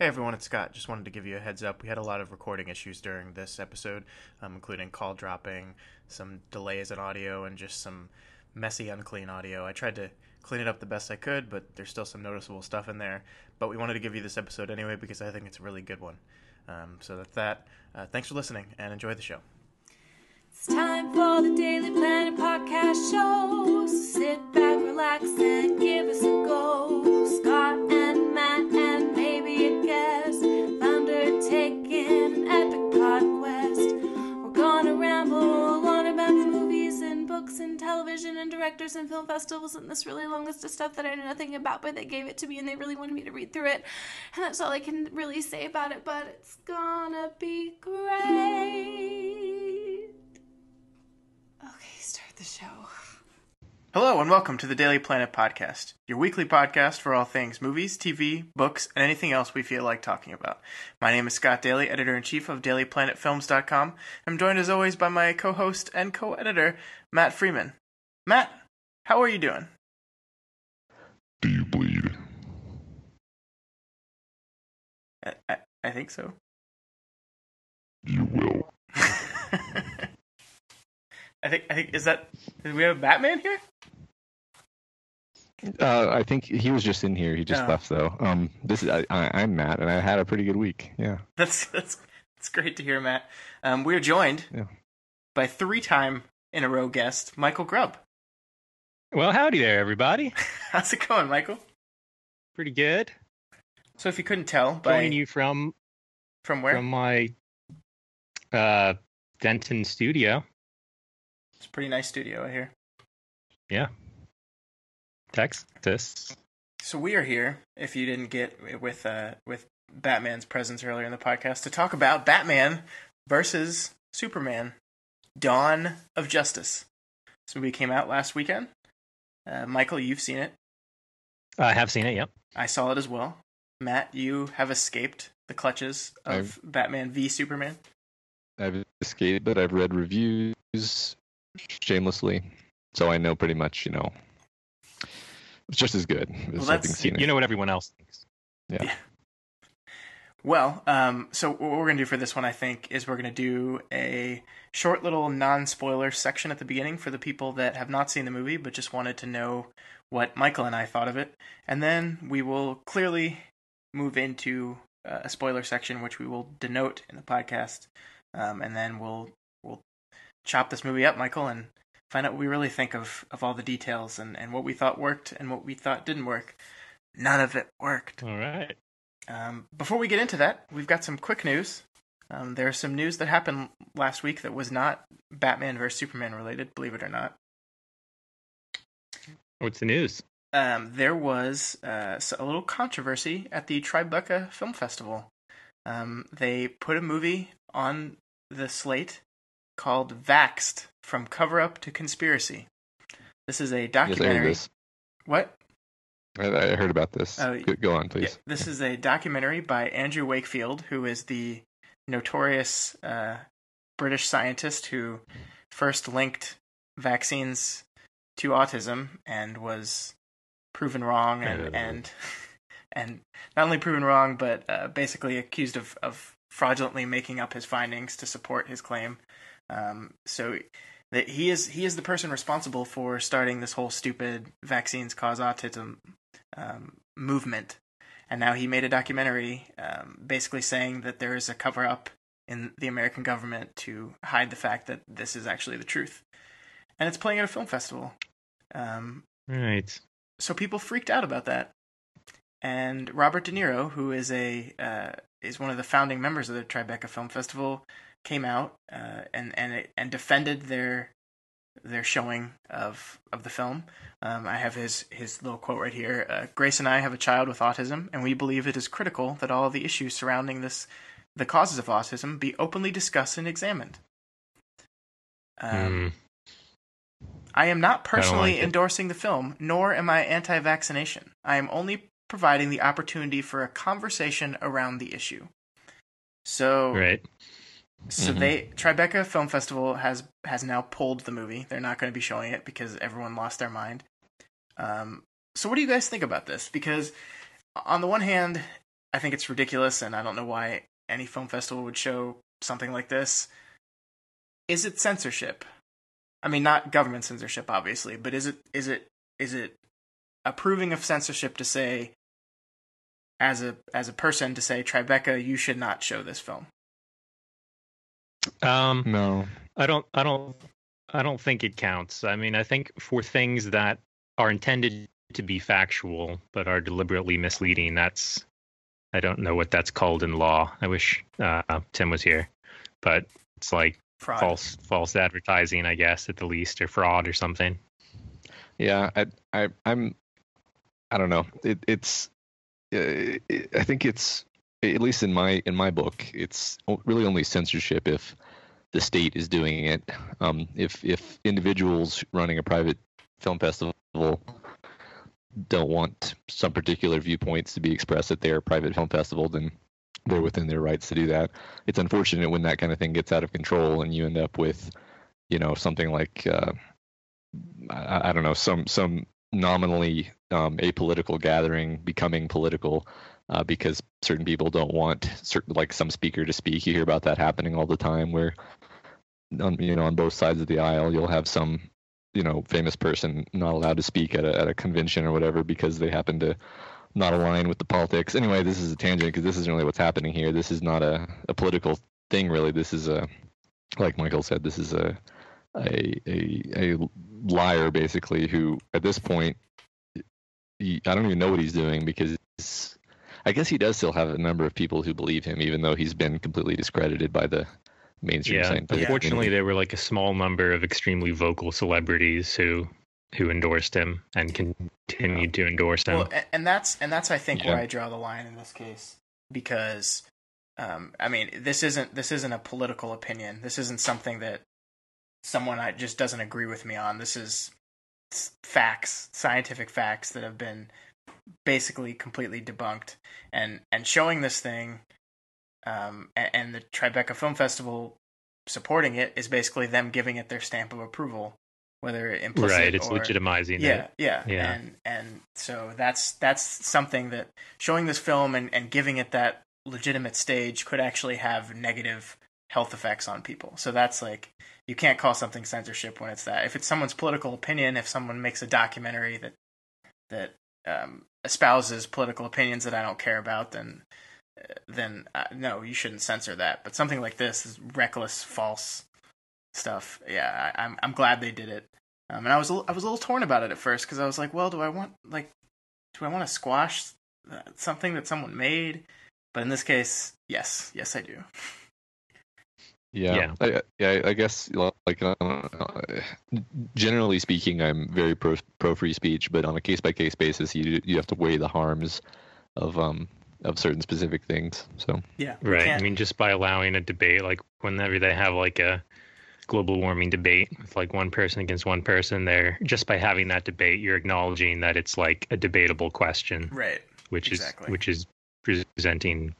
Hey everyone, it's Scott. Just wanted to give you a heads up. We had a lot of recording issues during this episode, including call dropping, some delays in audio, and just some messy, unclean audio. I tried to clean it up the best I could, but there's still some noticeable stuff in there. But we wanted to give you this episode anyway because I think it's a really good one. So that's that. Thanks for listening and enjoy the show. It's time for the Daily Planet podcast show. So sit back, relax, and give us a go. Scott and Matt and maybe a guest, undertaking an epic pod quest. We're gonna ramble on about movies and books and television and directors and film festivals and this really long list of stuff that I know nothing about, but they gave it to me and they really wanted me to read through it. And that's all I can really say about it, but it's gonna be great. Okay, start the show. Hello and welcome to the Daily Planet podcast, your weekly podcast for all things movies, TV, books, and anything else we feel like talking about. My name is Scott Daly, editor-in-chief of DailyPlanetFilms.com. I'm joined as always by my co-host and co-editor, Matt Freeman. Matt, how are you doing? Do you bleed? I think so. You will. I think do we have Batman here? I think he was just in here. He just left though. I'm Matt, and I had a pretty good week. Yeah. That's great to hear, Matt. We're joined by 3-time in a row guest Michael Grubb. Well, howdy there, everybody. How's it going, Michael? Pretty good. So, if you couldn't tell, Joining you from where? From my Denton studio. It's a pretty nice studio, I hear. Yeah. Texas. So we are here, if you didn't get with Batman's presence earlier in the podcast, to talk about Batman versus Superman, Dawn of Justice. This movie came out last weekend. Michael, you've seen it. I have seen it, yep. I saw it as well. Matt, you have escaped the clutches of Batman v Superman. I've escaped, but I've read reviews shamelessly, so I know pretty much, it's just as good as having seen it. You know what everyone else thinks. Yeah. Well, so what we're going to do for this one, I think, is we're going to do a short little non-spoiler section at the beginning for the people that have not seen the movie but just wanted to know what Michael and I thought of it. And then we will clearly move into a spoiler section, which we will denote in the podcast. And then we'll chop this movie up, Michael, and find out what we really think of all the details and what we thought worked and what we thought didn't work. None of it worked. All right. Before we get into that, we've got some quick news. There's some news that happened last week that was not Batman vs. Superman related, believe it or not. What's the news? There was a little controversy at the Tribeca Film Festival. They put a movie on the slate called Vaxxed, From Cover-Up to Conspiracy. This is a documentary. Yes, What? I heard about this. Go on, please. Yeah, this is a documentary by Andrew Wakefield, who is the notorious British scientist who first linked vaccines to autism and was proven wrong and not only proven wrong, but basically accused of fraudulently making up his findings to support his claim. So that he is the person responsible for starting this whole stupid vaccines cause autism movement. And now he made a documentary basically saying that there is a cover-up in the American government to hide the fact that this is actually the truth. And it's playing at a film festival. Right. So people freaked out about that. And Robert De Niro, who is is one of the founding members of the Tribeca Film Festival, came out and defended their showing of the film. I have his little quote right here. Grace and I have a child with autism, and we believe it is critical that all of the issues surrounding the causes of autism, be openly discussed and examined. I am not personally endorsing the film, nor am I anti-vaccination. I am only providing the opportunity for a conversation around the issue. So, right. So Tribeca Film Festival has now pulled the movie. They're not going to be showing it because everyone lost their mind. So what do you guys think about this? Because on the one hand, I think it's ridiculous, and I don't know why any film festival would show something like this. Is it censorship? I mean, not government censorship, obviously, but is it approving of censorship to say, as a person, to say, Tribeca, you should not show this film? No. I don't think it counts. I mean, I think for things that are intended to be factual but are deliberately misleading, I don't know what that's called in law. I wish Tim was here, but it's like Fraud. false advertising, I guess, at the least, or fraud or something. Yeah, I don't know. I think it's, at least in my book, it's really only censorship if the state is doing it. If individuals running a private film festival don't want some particular viewpoints to be expressed at their private film festival, then they're within their rights to do that. It's unfortunate when that kind of thing gets out of control and you end up with, something like I don't know, some nominally apolitical gathering becoming political because certain people don't want like some speaker to speak. You hear about that happening all the time, where on both sides of the aisle you'll have some famous person not allowed to speak at a convention or whatever because they happen to not align with the politics. Anyway, this is a tangent because this isn't really what's happening here. This is not a political thing, really. This is like Michael said, this is a liar, basically, who at this point, I don't even know what he's doing, because I guess he does still have a number of people who believe him, even though he's been completely discredited by the mainstream scientific unfortunately, community. there were like a small number of extremely vocal celebrities who endorsed him and continued to endorse him. Well, and that's I think where I draw the line in this case, because I mean, this isn't a political opinion. This isn't something that someone just doesn't agree with me on. This is facts, scientific facts that have been basically completely debunked, and showing this thing, and the Tribeca Film Festival supporting it is basically them giving it their stamp of approval, whether implicit right. It's or legitimizing it. Yeah. And so that's something that showing this film and giving it that legitimate stage could actually have negative health effects on people. So that's like, you can't call something censorship when it's that. If it's someone's political opinion, if someone makes a documentary that espouses political opinions that I don't care about, then no, you shouldn't censor that. But something like this is reckless, false stuff. Yeah, I'm glad they did it. And I was a little torn about it at first, because I was like, well, do I want to squash something that someone made? But in this case, yes, I do. Yeah. I guess, like, generally speaking, I'm very pro free speech, but on a case by case basis, you have to weigh the harms of certain specific things. So yeah, right. I mean, just by allowing a debate, like whenever they have like a global warming debate with like one person against one person, there, just by having that debate, you're acknowledging that it's like a debatable question, right? Which is presenting,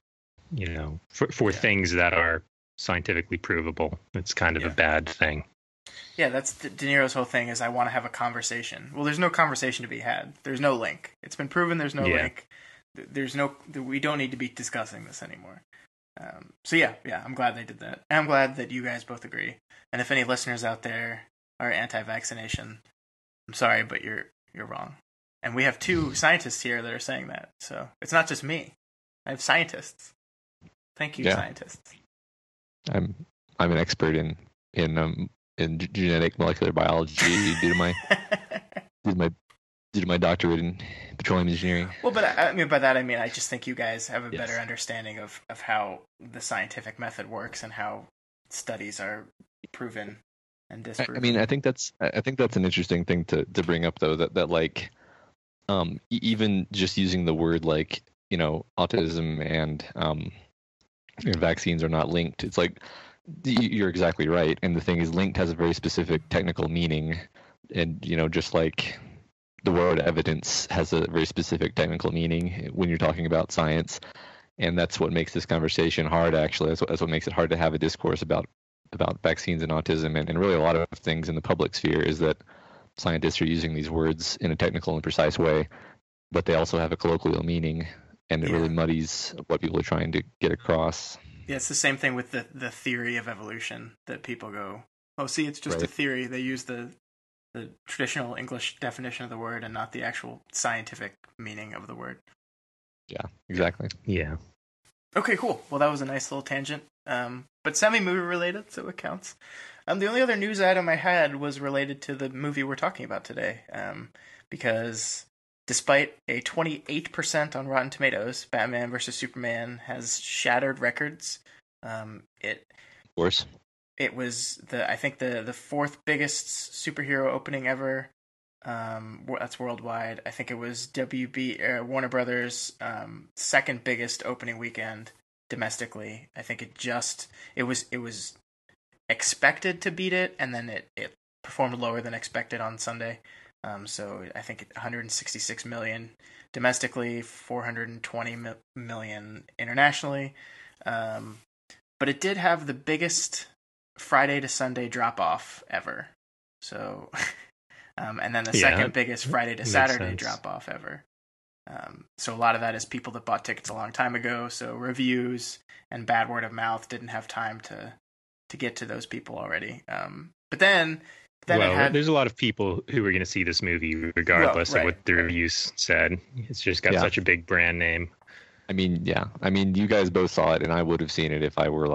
for things that are scientifically provable. It's kind of a bad thing. Yeah, that's De Niro's whole thing, is I want to have a conversation. Well, there's no conversation to be had. There's no link. It's been proven there's no link. We don't need to be discussing this anymore. So yeah, I'm glad they did that. And I'm glad that you guys both agree. And if any listeners out there are anti-vaccination, I'm sorry, but you're wrong. And we have two scientists here that are saying that. So it's not just me. I have scientists. Thank you, scientists. I'm an expert in genetic molecular biology due to my doctorate in petroleum engineering. Well, but I mean, by that I mean I just think you guys have a better understanding of how the scientific method works and how studies are proven and disproven. I mean, I think that's an interesting thing to bring up, though, that like even just using the word like autism and vaccines are not linked. It's like, you're exactly right. And the thing is, linked has a very specific technical meaning. And, just like the word evidence has a very specific technical meaning when you're talking about science. And that's what makes this conversation hard, actually. That's what makes it hard to have a discourse about vaccines and autism and really a lot of things in the public sphere, is that scientists are using these words in a technical and precise way, but they also have a colloquial meaning. and it really muddies what people are trying to get across. Yeah, it's the same thing with the theory of evolution that people go, oh, see, it's just a theory. They use the traditional English definition of the word and not the actual scientific meaning of the word. Yeah, exactly. Yeah. Okay, cool. Well, that was a nice little tangent, but semi-movie related, so it counts. The only other news item I had was related to the movie we're talking about today, because despite a 28% on Rotten Tomatoes, Batman vs. Superman has shattered records. Of course. It was I think the fourth biggest superhero opening ever. That's worldwide. I think it was Warner Brothers' second biggest opening weekend domestically. I think it was expected to beat it, and then it performed lower than expected on Sunday. So I think 166 million domestically, 420 million internationally. But it did have the biggest Friday to Sunday drop off ever. So, and then the second biggest Friday to Saturday drop off ever. So a lot of that is people that bought tickets a long time ago. So reviews and bad word of mouth didn't have time to get to those people already. But then there's a lot of people who are going to see this movie regardless of what the reviews said. It's just got such a big brand name. I mean, you guys both saw it, and I would have seen it if I were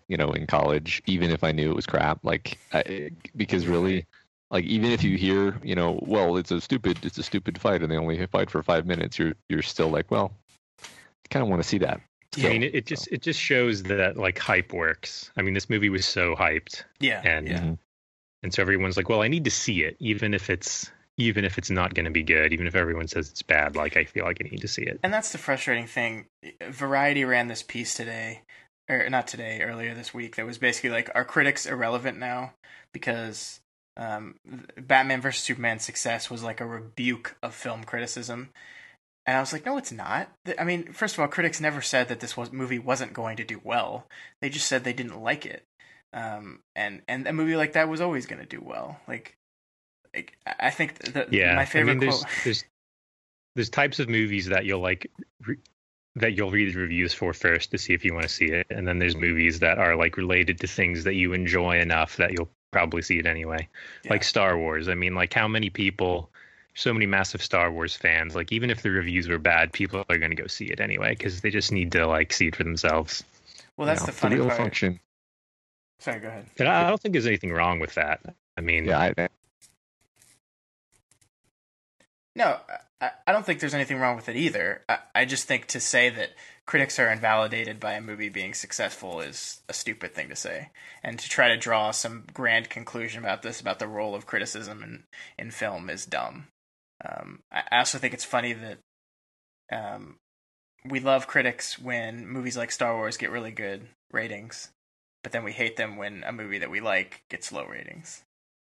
in college, even if I knew it was crap. Because really, even if you hear, well, it's a stupid fight, and they only fight for 5 minutes, you're still like, well, I kind of want to see that. So, I mean, it just shows that hype works. I mean, this movie was so hyped. Yeah. And so everyone's like, well, I need to see it, even if it's not going to be good, even if everyone says it's bad, I feel like I need to see it. And that's the frustrating thing. Variety ran this piece today, or not today, earlier this week, that was basically are critics irrelevant now? Because Batman vs. Superman's success was a rebuke of film criticism. And I was like, no, it's not. I mean, first of all, critics never said that this movie wasn't going to do well. They just said they didn't like it. And a movie like that was always going to do well. I think my favorite quote. There's types of movies that you'll that you'll read the reviews for first to see if you want to see it, and then there's movies that are related to things that you enjoy enough that you'll probably see it anyway. Like Star Wars. I mean, how many people? So many massive Star Wars fans. Even if the reviews were bad, people are going to go see it anyway because they just need to see it for themselves. Well, that's the funny part. Function. Sorry, go ahead. And I don't think there's anything wrong with that. I mean, no, I don't think there's anything wrong with it either. I just think to say that critics are invalidated by a movie being successful is a stupid thing to say. And to try to draw some grand conclusion about the role of criticism in film is dumb. I also think it's funny that we love critics when movies like Star Wars get really good ratings, but then we hate them when a movie that we like gets low ratings.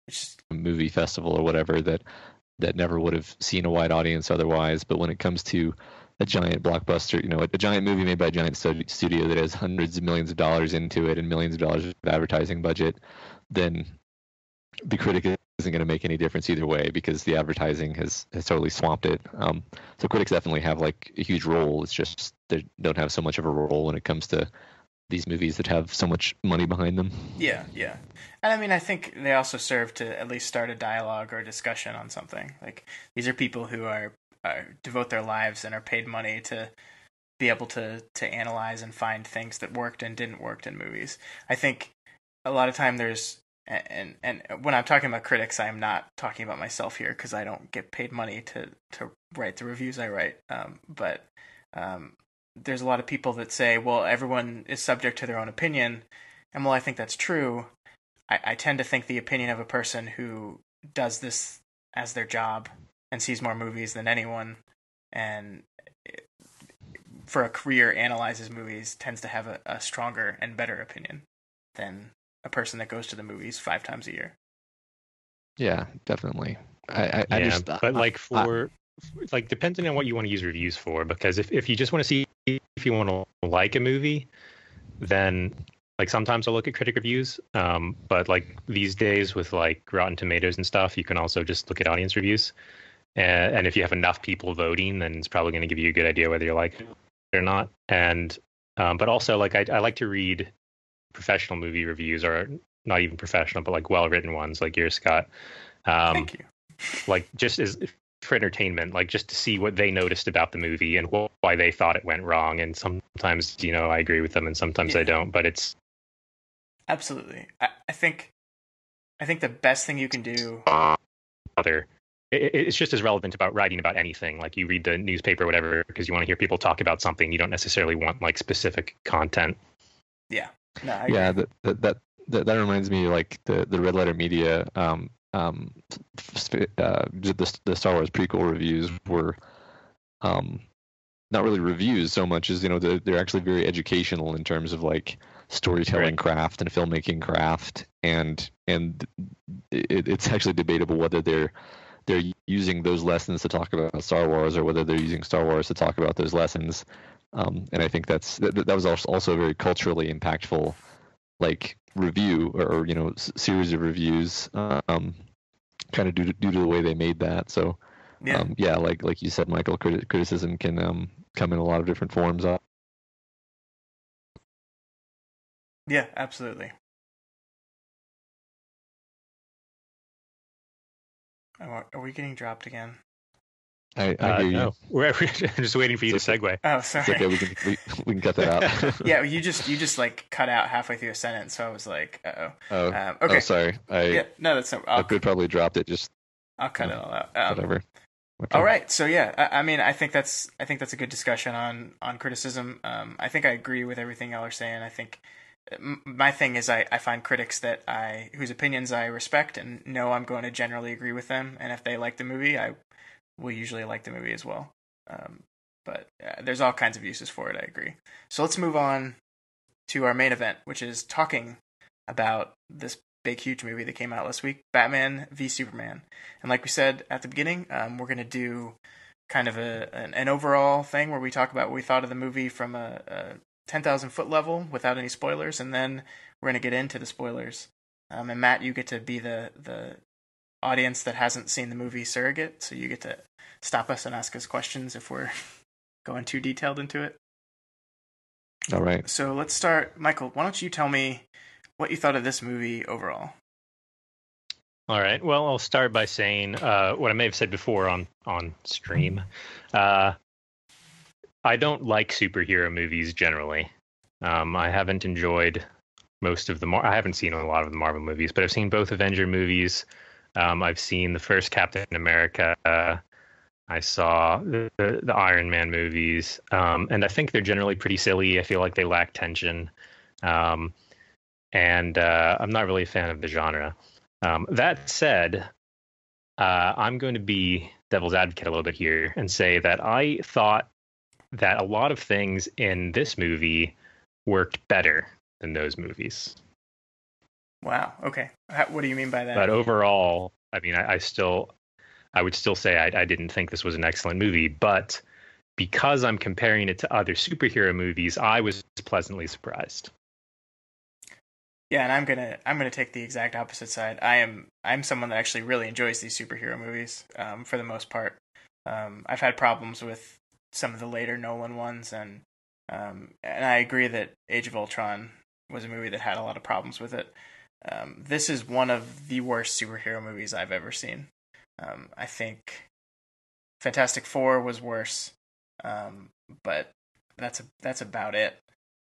It's just a movie festival or whatever that never would have seen a wide audience otherwise. But when it comes to a giant blockbuster, a giant movie made by a giant studio that has hundreds of millions of dollars into it and millions of dollars of advertising budget, then the critic isn't going to make any difference either way because the advertising has totally swamped it. So critics definitely have a huge role. It's just they don't have so much of a role when it comes to these movies that have so much money behind them. Yeah. And I mean, I think they also serve to at least start a dialogue or a discussion on something. These are people who are devote their lives and are paid money to be able to analyze and find things that worked and didn't work in movies. I think a lot of time there's and when I'm talking about critics, I'm not talking about myself here because I don't get paid money to write the reviews I write. But there's a lot of people that say, well, everyone is subject to their own opinion. And while I think that's true, I tend to think the opinion of a person who does this as their job and sees more movies than anyone and for a career analyzes movies tends to have a stronger and better opinion than a person that goes to the movies 5 times a year. Yeah, definitely. Depending on what you want to use reviews for, because if you just want to see if you want to like a movie, then sometimes I'll look at critic reviews. But these days with Rotten Tomatoes and stuff, you can also just look at audience reviews. And if you have enough people voting, then it's probably going to give you a good idea whether you like it or not. And but also, like, I like to read professional movie reviews, or not even professional, but like well-written ones, like yours, Scott. Thank you. Like, just as for entertainment, like just to see what they noticed about the movie and why they thought it went wrong. And sometimes, I agree with them, and sometimes I don't. But it's absolutely. I think the best thing you can do. It's just as relevant about writing about anything. Like, you read the newspaper or whatever because you want to hear people talk about something. You don't necessarily want like specific content. Yeah. No, I agree. That reminds me, like the Red Letter Media the Star Wars prequel reviews were not really reviews so much as they're actually very educational in terms of like storytelling craft and filmmaking craft, and it's actually debatable whether they're using those lessons to talk about Star Wars or whether they're using Star Wars to talk about those lessons. And I think that was also a very culturally impactful like review or series of reviews, kind of due to the way they made that. So like you said, Michael, criticism can come in a lot of different forms. Yeah, absolutely. Are we getting dropped again? I hear you. No, we're just waiting for you to segue. Oh, sorry. It's okay, we can cut that out. Yeah, you just like cut out halfway through a sentence, so I was like, okay. Oh, sorry. That's no. I could probably dropped it. I'll cut it all out. Whatever. Okay. All right. So yeah, I mean, I think that's a good discussion on criticism. I think I agree with everything y'all are saying. I think my thing is I find critics whose opinions I respect and know I'm going to generally agree with them, and if they like the movie, I will usually like the movie as well. But there's all kinds of uses for it. I agree. So let's move on to our main event, which is talking about this big, huge movie that came out last week, Batman v Superman. And like we said at the beginning, we're going to do kind of an overall thing where we talk about what we thought of the movie from a 10,000 foot level without any spoilers, and then we're going to get into the spoilers. And Matt, you get to be the audience that hasn't seen the movie surrogate, so you get to stop us and ask us questions if we're going too detailed into it. All right. So let's start. Michael, why don't you tell me what you thought of this movie overall? All right. Well, I'll start by saying what I may have said before on stream. I don't like superhero movies generally. I haven't enjoyed most of I haven't seen a lot of the Marvel movies, but I've seen both Avenger movies. I've seen the first Captain America. I saw the Iron Man movies, and I think they're generally pretty silly. I feel like they lack tension, and I'm not really a fan of the genre. That said, I'm going to be devil's advocate a little bit here and say that I thought that a lot of things in this movie worked better than those movies. Wow. Okay. What do you mean by that? But overall, I mean, I would still say I didn't think this was an excellent movie, but because I'm comparing it to other superhero movies, I was pleasantly surprised. Yeah, and I'm gonna take the exact opposite side. I'm someone that actually really enjoys these superhero movies, for the most part. I've had problems with some of the later Nolan ones, and I agree that Age of Ultron was a movie that had a lot of problems with it. This is one of the worst superhero movies I've ever seen. I think Fantastic Four was worse, but that's about it.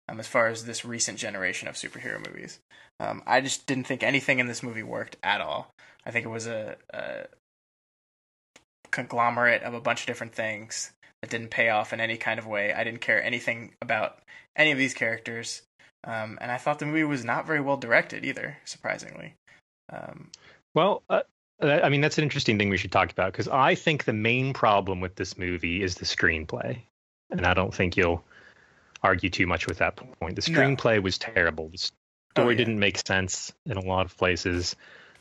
As far as this recent generation of superhero movies, I just didn't think anything in this movie worked at all. I think it was a conglomerate of a bunch of different things that didn't pay off in any kind of way. I didn't care anything about any of these characters. And I thought the movie was not very well directed either, surprisingly. I mean, that's an interesting thing we should talk about, because I think the main problem with this movie is the screenplay. And I don't think you'll argue too much with that point. The screenplay was terrible. The story didn't make sense in a lot of places.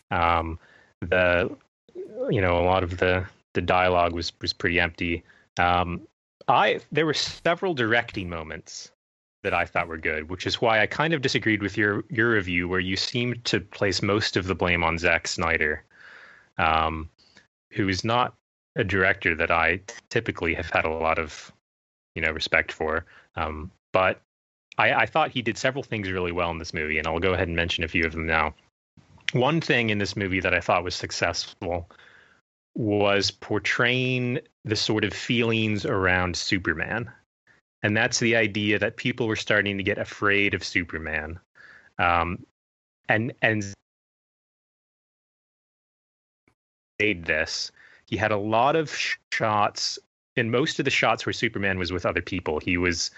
A lot of the dialogue was pretty empty. There were several directing moments that I thought were good, which is why I kind of disagreed with your review, where you seemed to place most of the blame on Zack Snyder, who is not a director that I typically have had a lot of respect for. But I thought he did several things really well in this movie, and I'll go ahead and mention a few of them now. One thing in this movie that I thought was successful was portraying the sort of feelings around Superman. And that's the idea that people were starting to get afraid of Superman. And this, he had a lot of shots, and most of the shots where Superman was with other people. He was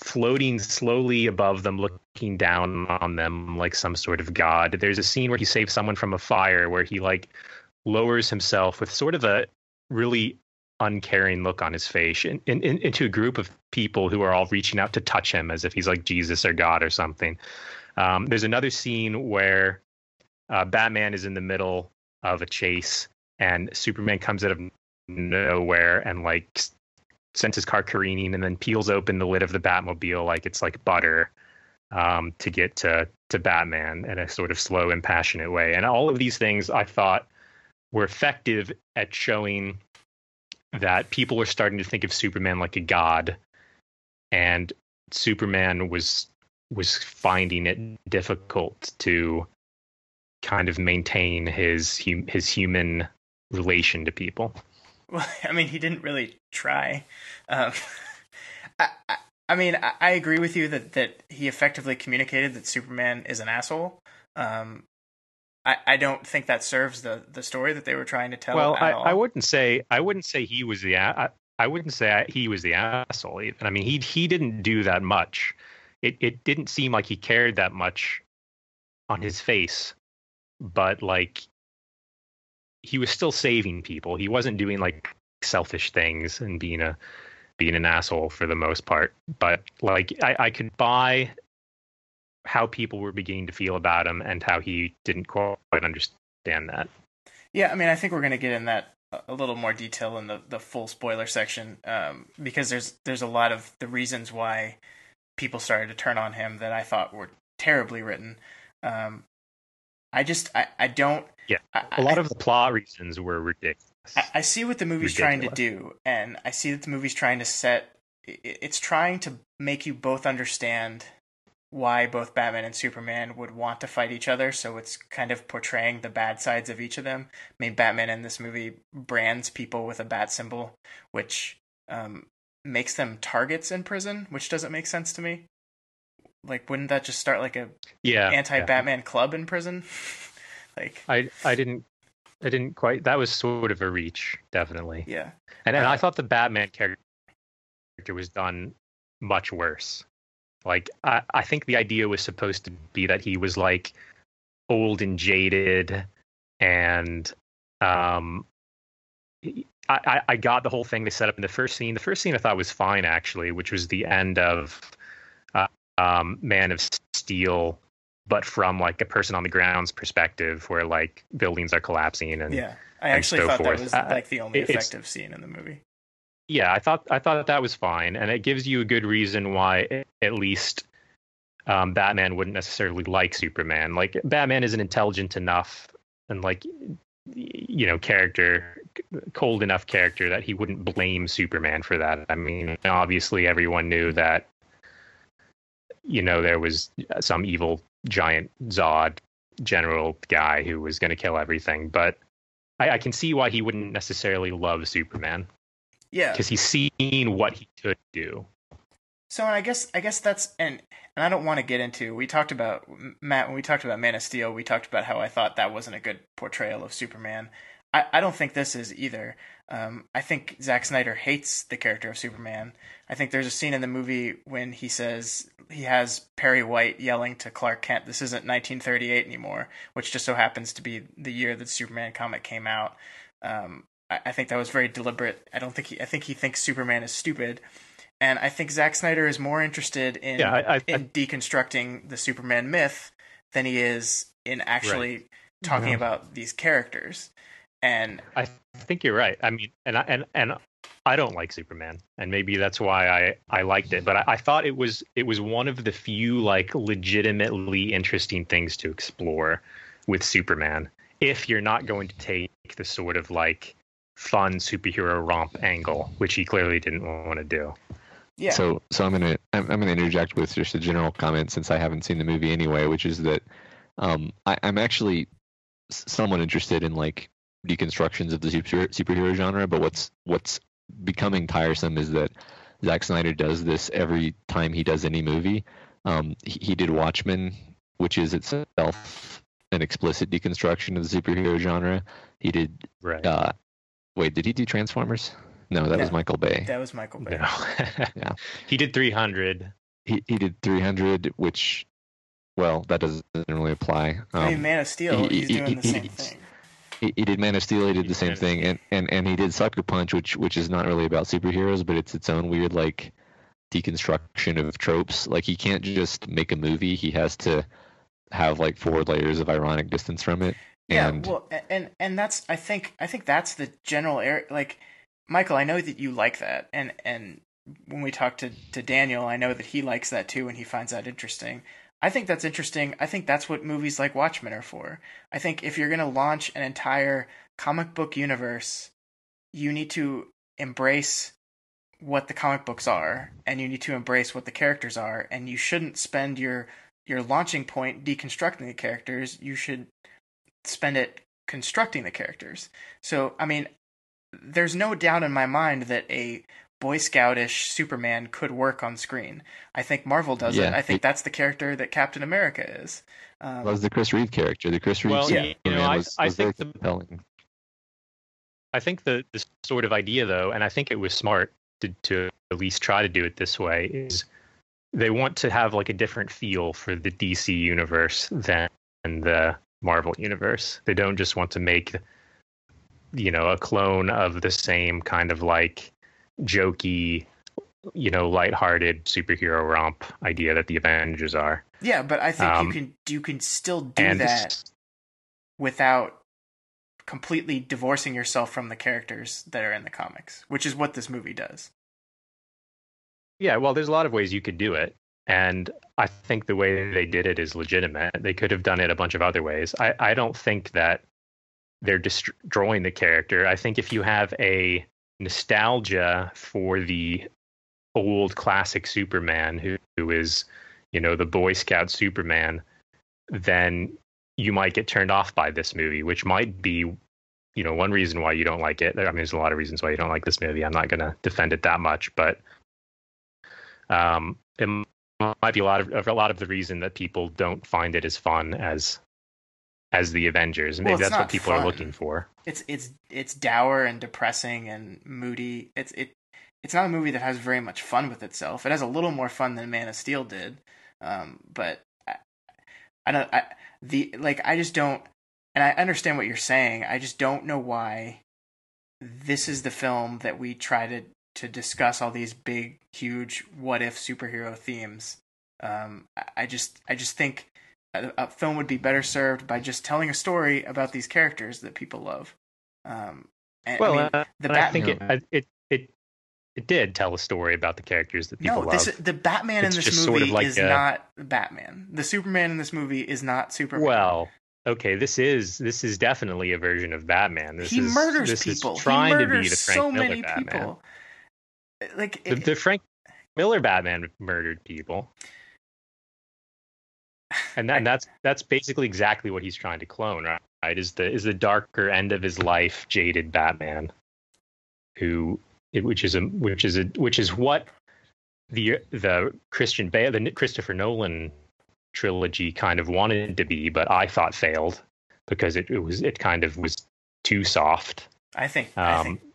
floating slowly above them, looking down on them like some sort of god. There's a scene where he saves someone from a fire, where he like lowers himself with sort of a really uncaring look on his face into a group of people who are all reaching out to touch him as if he's like Jesus or God or something. There's another scene where Batman is in the middle of a chase and Superman comes out of nowhere and like sends his car careening and then peels open the lid of the Batmobile like it's like butter to get to Batman in a sort of slow and passionate way. And all of these things I thought were effective at showing that people were starting to think of Superman like a god, and Superman was finding it difficult to kind of maintain his human relation to people. Well, I mean, he didn't really try. I mean, I agree with you that he effectively communicated that Superman is an asshole. I don't think that serves the story that they were trying to tell. Well, at all. I wouldn't say he was the I wouldn't say he was the asshole even. I mean, he didn't do that much. It didn't seem like he cared that much on his face, but like he was still saving people. He wasn't doing like selfish things and being an asshole for the most part. But like I could buy how people were beginning to feel about him and how he didn't quite understand that. Yeah, I mean, I think we're going to get in that a little more detail in the full spoiler section, because there's a lot of the reasons why people started to turn on him that I thought were terribly written. I don't. Yeah, a lot of the plot reasons were ridiculous. I see what the movie's trying to do, and I see that the movie's trying to set. It's trying to make you both understand why both Batman and Superman would want to fight each other, so it's kind of portraying the bad sides of each of them. I mean, Batman in this movie brands people with a bat symbol, which makes them targets in prison, which doesn't make sense to me. Like, wouldn't that just start like a anti-Batman club in prison? Like, I didn't quite. That was sort of a reach, definitely. Yeah, and I thought the Batman character was done much worse. Like, I think the idea was supposed to be that he was like old and jaded, and I got the whole thing they set up in the first scene. The first scene I thought was fine, actually, which was the end of Man of Steel, but from like a person on the ground's perspective, where like buildings are collapsing and yeah, I actually thought that was like the only effective scene in the movie. Yeah, I thought that was fine, and it gives you a good reason why at least Batman wouldn't necessarily like Superman. Like, Batman is an intelligent enough and like, you know, cold enough character that he wouldn't blame Superman for that. I mean, obviously everyone knew that, you know, there was some evil giant Zod general guy who was going to kill everything, but I can see why he wouldn't necessarily love Superman. Yeah, because he's seen what he could do. So, and I guess that's and I don't want to get into. We talked about Matt when we talked about Man of Steel. We talked about how I thought that wasn't a good portrayal of Superman. I don't think this is either. I think Zack Snyder hates the character of Superman. I think there's a scene in the movie when he says he has Perry White yelling to Clark Kent, "This isn't 1938 anymore," which just so happens to be the year that Superman comic came out. I think that was very deliberate. I think he thinks Superman is stupid, and I think Zack Snyder is more interested in in deconstructing the Superman myth than he is in actually talking about these characters. And I think you're right. I mean, and I don't like Superman, and maybe that's why I liked it. But I thought it was one of the few like legitimately interesting things to explore with Superman, if you're not going to take the sort of like fun superhero romp angle, which he clearly didn't want to do. Yeah. So I'm gonna interject with just a general comment since I haven't seen the movie anyway, which is that I'm actually somewhat interested in like deconstructions of the superhero genre, but what's becoming tiresome is that Zack Snyder does this every time he does any movie. He did Watchmen, which is itself an explicit deconstruction of the superhero genre. He did. Right. Wait, did he do Transformers? No, that was Michael Bay. That was Michael Bay. No. Yeah. He did 300. He did 300, which, well, that doesn't really apply. I mean, Man of Steel, he's doing the same thing. He did Man of Steel. He did the same thing, and he did Sucker Punch, which is not really about superheroes, but it's its own weird like deconstruction of tropes. Like he can't just make a movie; he has to have like 4 layers of ironic distance from it. Yeah, And well, and that's I think that's the general area. Like Michael, I know that you like that, and when we talk to Daniel, I know that he likes that too, and he finds that interesting. I think that's interesting. I think that's what movies like Watchmen are for. I think if you're going to launch an entire comic book universe, you need to embrace what the comic books are, and you need to embrace what the characters are, and you shouldn't spend your launching point deconstructing the characters. You should spend it constructing the characters. So, I mean, there's no doubt in my mind that a Boy Scoutish Superman could work on screen. I think Marvel does it. I think that's the character that Captain America is. Was the Chris Reeve character? The Chris Reeve Superman was very compelling. I think the sort of idea, though, and I think it was smart to at least try to do it this way, is they want to have like a different feel for the DC universe than the Marvel universe. They don't just want to make, a clone of the same kind of like jokey, lighthearted superhero romp idea that the Avengers are. Yeah, but I think you can still do that without completely divorcing yourself from the characters that are in the comics, which is what this movie does. Yeah, well, there's a lot of ways you could do it, and I think the way they did it is legitimate. They could have done it a bunch of other ways. I don't think that they're destroying the character. I think if you have a nostalgia for the old classic Superman who is, the Boy Scout Superman, then you might get turned off by this movie, which might be, one reason why you don't like it. I mean, there's a lot of reasons why you don't like this movie. I'm not going to defend it that much, but it might be a lot of the reason that people don't find it as fun as the Avengers, and maybe that's what people are looking for. It's dour and depressing and moody. It's not a movie that has very much fun with itself. It has a little more fun than Man of Steel did, but I just don't. And I understand what you're saying. I just don't know why this is the film that we try to discuss all these big, huge, what if superhero themes. I just think a film would be better served by just telling a story about these characters that people love. I think it did tell a story about the characters that people love. The Batman in this movie is not Batman. The Superman in this movie is not Superman. Well, okay, this is definitely a version of Batman. He murders people. Is trying he to be the Frank so Miller many Batman. People. Like the Frank Miller Batman murdered people. And that's basically exactly what he's trying to clone, right? Is the darker end of his life jaded Batman, which is what the Christian Bale, the Christopher Nolan trilogy kind of wanted to be, but I thought failed because it kind of was too soft. I think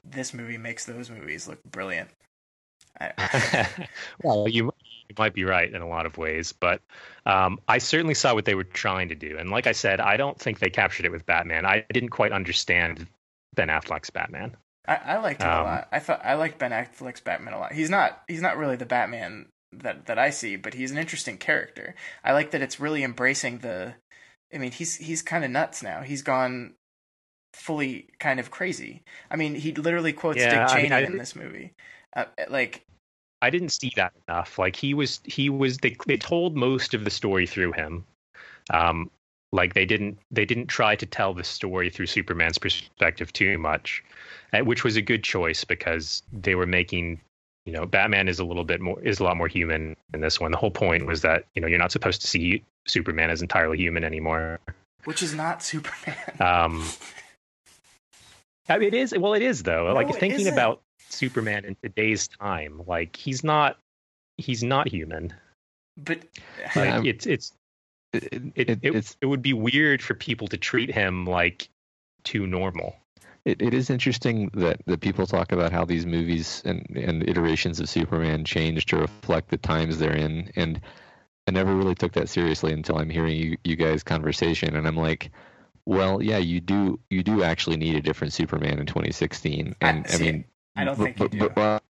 this movie makes those movies look brilliant. Well, you might be right in a lot of ways, but I certainly saw what they were trying to do. And like I said, I don't think they captured it with Batman. I didn't quite understand Ben Affleck's Batman. I liked it a lot. I liked Ben Affleck's Batman a lot. He's not really the Batman that I see, but he's an interesting character. I like that it's really embracing he's kind of nuts now. He's gone fully kind of crazy. I mean, he literally quotes Dick Cheney in this movie. I didn't see that enough. Like they told most of the story through him. They didn't try to tell the story through Superman's perspective too much, which was a good choice because they were making Batman is a lot more human in this one. The whole point was that, you're not supposed to see Superman as entirely human anymore. Which is not Superman. I mean, it is. Well, it is though. No, like it thinking isn't. about Superman in today's time, like he's not human. But Yeah, Like it would be weird for people to treat him like too normal. It is interesting that people talk about how these movies and iterations of Superman change to reflect the times they're in, and I never really took that seriously until I'm hearing you guys' conversation, and I'm like, well, yeah, you do actually need a different Superman in 2016, and I mean, I don't think you do. but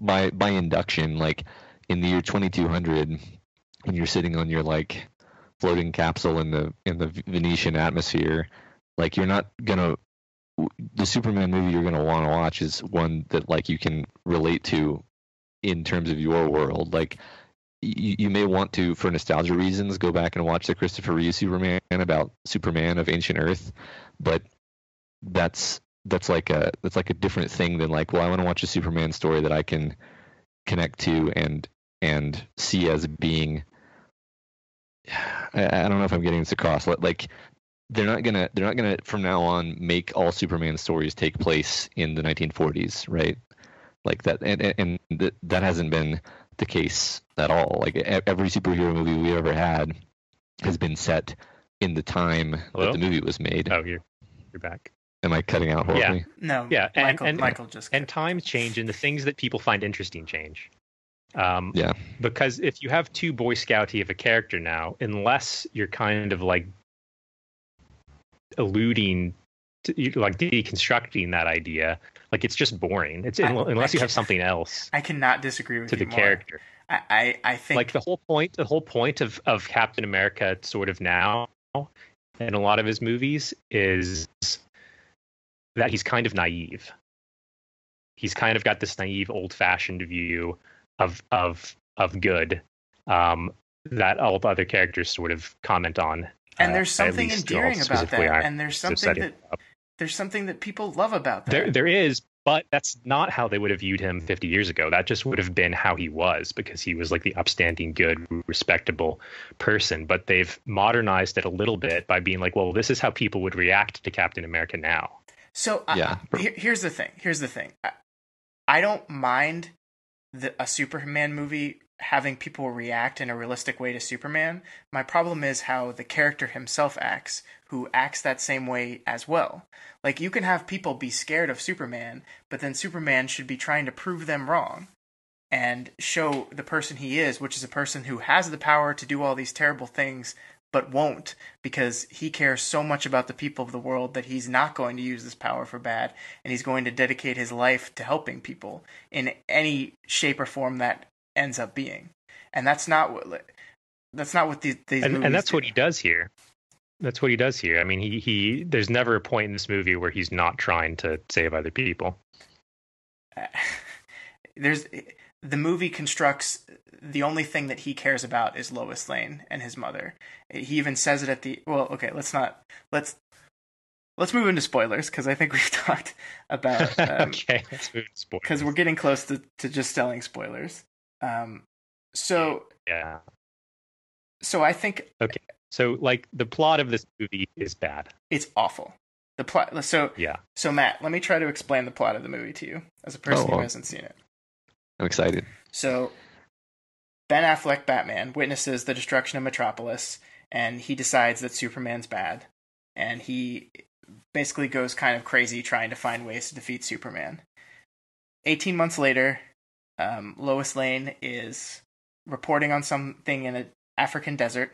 by induction, like in the year 2200, when you're sitting on your like floating capsule in the Venetian atmosphere, like you're not gonna the Superman movie you're gonna want to watch is one that like you can relate to in terms of your world. Like you may want to, for nostalgia reasons, go back and watch the Christopher Reeve Superman about Superman of ancient Earth, but that's like a different thing than like, well, I want to watch a Superman story that I can connect to and see as being. I don't know if I'm getting this across. Like they're not gonna from now on make all Superman stories take place in the 1940s, right? Like that, and that hasn't been the case at all. Like every superhero movie we ever had has been set in the time that the movie was made. Oh, you're back. Am I cutting out horribly? Yeah. No. Yeah, Michael just. And times change, and the things that people find interesting change. Yeah. Because if you have too Boy Scouty of a character now, unless you're kind of like alluding to, like deconstructing that idea, like it's just boring. Unless you have something else. I cannot disagree with to you the more. character. I think like the whole point of Captain America sort of now in a lot of his movies is that he's kind of naive. He's kind of got this naive, old-fashioned view of good that all the other characters sort of comment on. And there's something endearing about that. And there's something that people love about that. There is, but that's not how they would have viewed him 50 years ago. That just would have been how he was, because he was like the upstanding, good, respectable person. But they've modernized it a little bit by being like, well, this is how people would react to Captain America now. So here's the thing. I don't mind a Superman movie having people react in a realistic way to Superman. My problem is how the character himself acts, who acts that same way as well. Like, you can have people be scared of Superman, but then Superman should be trying to prove them wrong and show the person he is, which is a person who has the power to do all these terrible things, but won't, because he cares so much about the people of the world that he's not going to use this power for bad, and he's going to dedicate his life to helping people in any shape or form that ends up being. And that's not what these movies and that's do. what he does here. That's what he does here. I mean, he there's never a point in this movie where he's not trying to save other people. The movie constructs the only thing that he cares about is Lois Lane and his mother. He even says it at the let's move into spoilers, because I think we've talked about okay, let's move into spoilers, because we're getting close to just selling spoilers. So I think okay. So like the plot of this movie is bad. It's awful. The plot. So Matt, let me try to explain the plot of the movie to you as a person who hasn't seen it. I'm excited. So Ben Affleck, Batman, witnesses the destruction of Metropolis, and he decides that Superman's bad, and he basically goes kind of crazy trying to find ways to defeat Superman. 18 months later, Lois Lane is reporting on something in an African desert.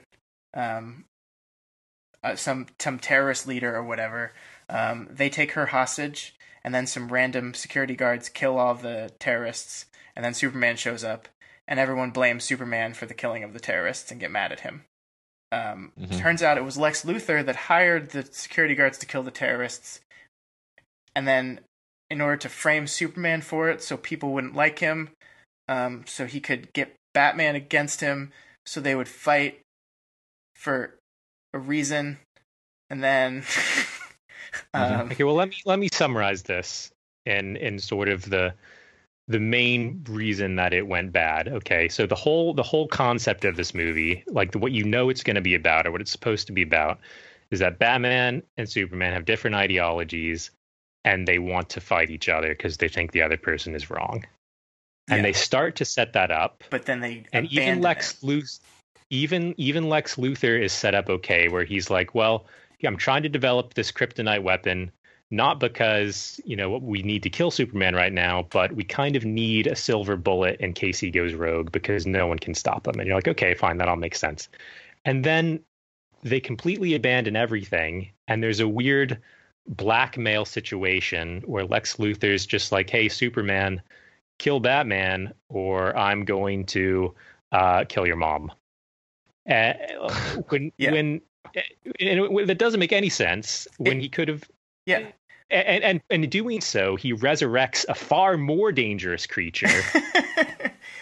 Some terrorist leader or whatever. They take her hostage, and then some random security guards kill all the terrorists, and then Superman shows up, and everyone blames Superman for the killing of the terrorists and get mad at him. Turns out it was Lex Luthor that hired the security guards to kill the terrorists, and then in order to frame Superman for it so people wouldn't like him, so he could get Batman against him, so they would fight for a reason, and then okay, well let me summarize this in sort of the the main reason that it went bad. Okay, so the whole concept of this movie, like what you know it's going to be about or what it's supposed to be about, is that Batman and Superman have different ideologies and they want to fight each other because they think the other person is wrong. And they start to set that up, but then they and even Lex Luthor is set up okay, where he's like, well, yeah, I'm trying to develop this kryptonite weapon, not because, you know, we need to kill Superman right now, but we kind of need a silver bullet in case he goes rogue because no one can stop him. And you're like, okay, fine, that all makes sense. And then they completely abandon everything, and there's a weird blackmail situation where Lex Luthor's just like, hey, Superman, kill Batman or I'm going to kill your mom. When that doesn't make any sense when he could have. Yeah. And in doing so, he resurrects a far more dangerous creature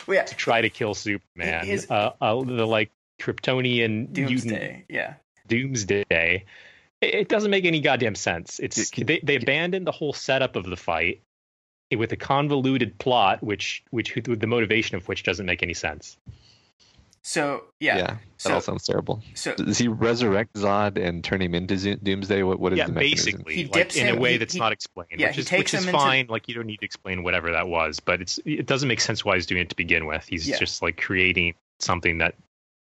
to try to kill Superman. The like Kryptonian Doomsday. Doomsday. It doesn't make any goddamn sense. They abandoned the whole setup of the fight with a convoluted plot, which the motivation of which doesn't make any sense. So that all sounds terrible. So does he resurrect Zod and turn him into Doomsday? What is the mechanism? Basically, he dips in a way that's not explained. Yeah, which is fine. Like, you don't need to explain whatever that was, but it doesn't make sense why he's doing it to begin with. He's just like creating something that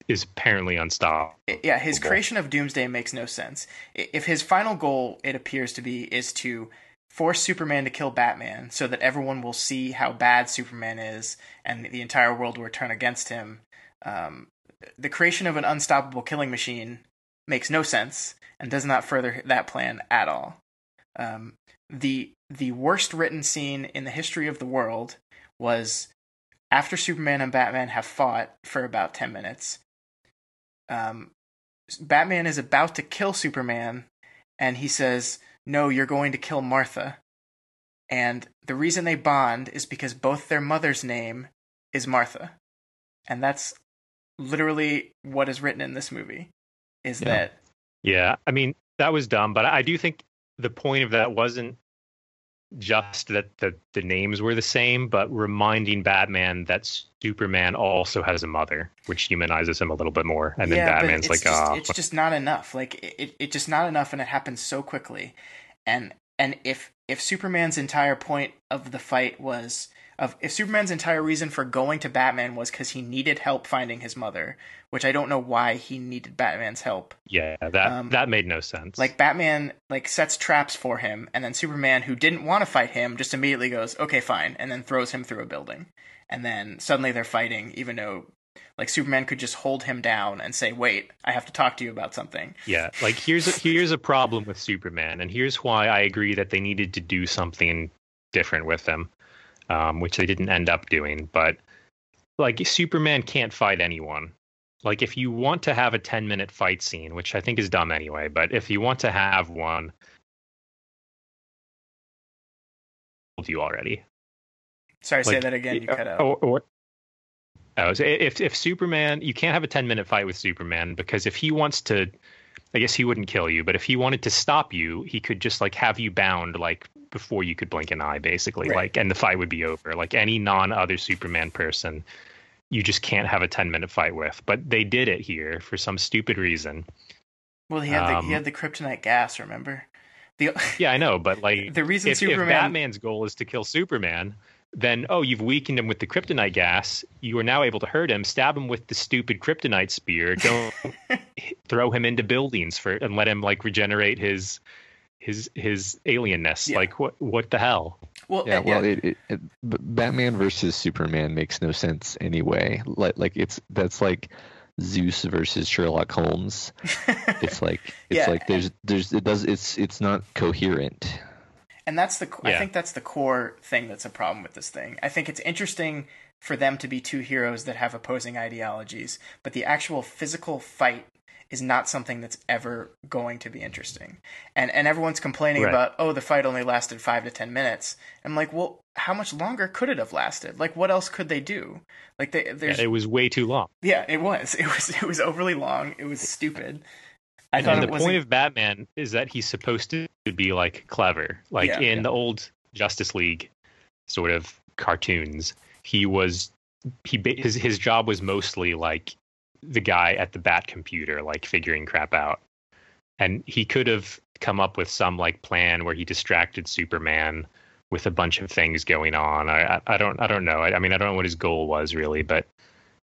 is apparently unstoppable. Yeah, his creation of Doomsday makes no sense. If his final goal, it appears to be, is to force Superman to kill Batman so that everyone will see how bad Superman is and the entire world will turn against him, the creation of an unstoppable killing machine makes no sense and does not further that plan at all. The worst written scene in the history of the world was after Superman and Batman have fought for about 10 minutes. Batman is about to kill Superman, and he says, "No, you're going to kill Martha." And the reason they bond is because both their mother's name is Martha. And that's literally what is written in this movie, is that... Yeah, I mean, that was dumb, but I do think the point of that wasn't just that the names were the same, but reminding Batman that Superman also has a mother, which humanizes him a little bit more. And then Batman's like, it's just not enough. Like, it's just not enough, and it happens so quickly. And if Superman's entire point of the fight was... If Superman's entire reason for going to Batman was because he needed help finding his mother, which I don't know why he needed Batman's help. Yeah, that made no sense. Like, Batman sets traps for him, and then Superman, who didn't want to fight him, just immediately goes, okay, fine, and then throws him through a building. And then suddenly they're fighting, even though Superman could just hold him down and say, wait, I have to talk to you about something. Yeah, here's a problem with Superman, and here's why I agree that they needed to do something different with him. Which they didn't end up doing, but Superman can't fight anyone. Like, if you want to have a 10-minute fight scene, which I think is dumb anyway, but if you want to have one, you already. Sorry, say that again. You cut out. So if Superman, you can't have a 10-minute fight with Superman, because if he wants to, I guess he wouldn't kill you, but if he wanted to stop you, he could just have you bound before you could blink an eye, basically. Right. And the fight would be over. Like any non-other Superman person, you just can't have a 10-minute fight with. But they did it here for some stupid reason. Well, he had the kryptonite gas, remember? Yeah, I know, but the reason if Batman's goal is to kill Superman, then you've weakened him with the kryptonite gas. You are now able to hurt him, stab him with the stupid kryptonite spear, don't throw him into buildings and let him regenerate his alienness. Yeah. What the hell? Well, Batman versus Superman makes no sense anyway. That's like Zeus versus Sherlock Holmes. It's not coherent. And that's I think that's the core thing that's a problem with this thing. I think it's interesting for them to be two heroes that have opposing ideologies, but the actual physical fight is not something that's ever going to be interesting. And everyone's complaining about, the fight only lasted 5 to 10 minutes. I'm like, well, how much longer could it have lasted? What else could they do? It was way too long. Yeah, it was. It was overly long. It was stupid. And the point of Batman is that he's supposed to be clever. In the old Justice League sort of cartoons. His job was mostly like the guy at the Bat computer, like figuring crap out. And he could have come up with some like plan where he distracted Superman with a bunch of things going on. I don't know. I mean, I don't know what his goal was really, but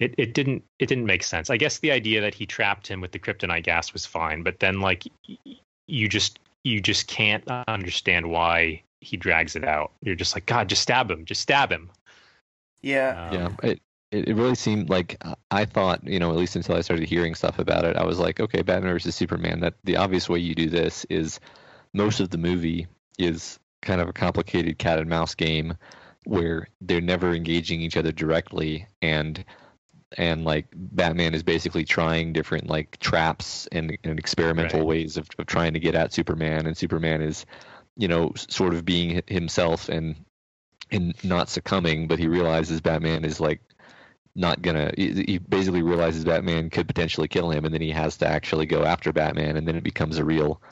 it didn't make sense. I guess the idea that he trapped him with the kryptonite gas was fine, but then like you just can't understand why he drags it out. You're just like, God, just stab him. Yeah. It really seemed like I thought, at least until I started hearing stuff about it, I was like, okay, Batman versus Superman, that the obvious way you do this is most of the movie is kind of a complicated cat and mouse game where they're never engaging each other directly, and like Batman is basically trying different like traps and experimental ways of trying to get at Superman, and Superman is, sort of being himself and not succumbing, but he realizes Batman is like not gonna. He basically realizes Batman could potentially kill him, and then he has to actually go after Batman, and then it becomes a real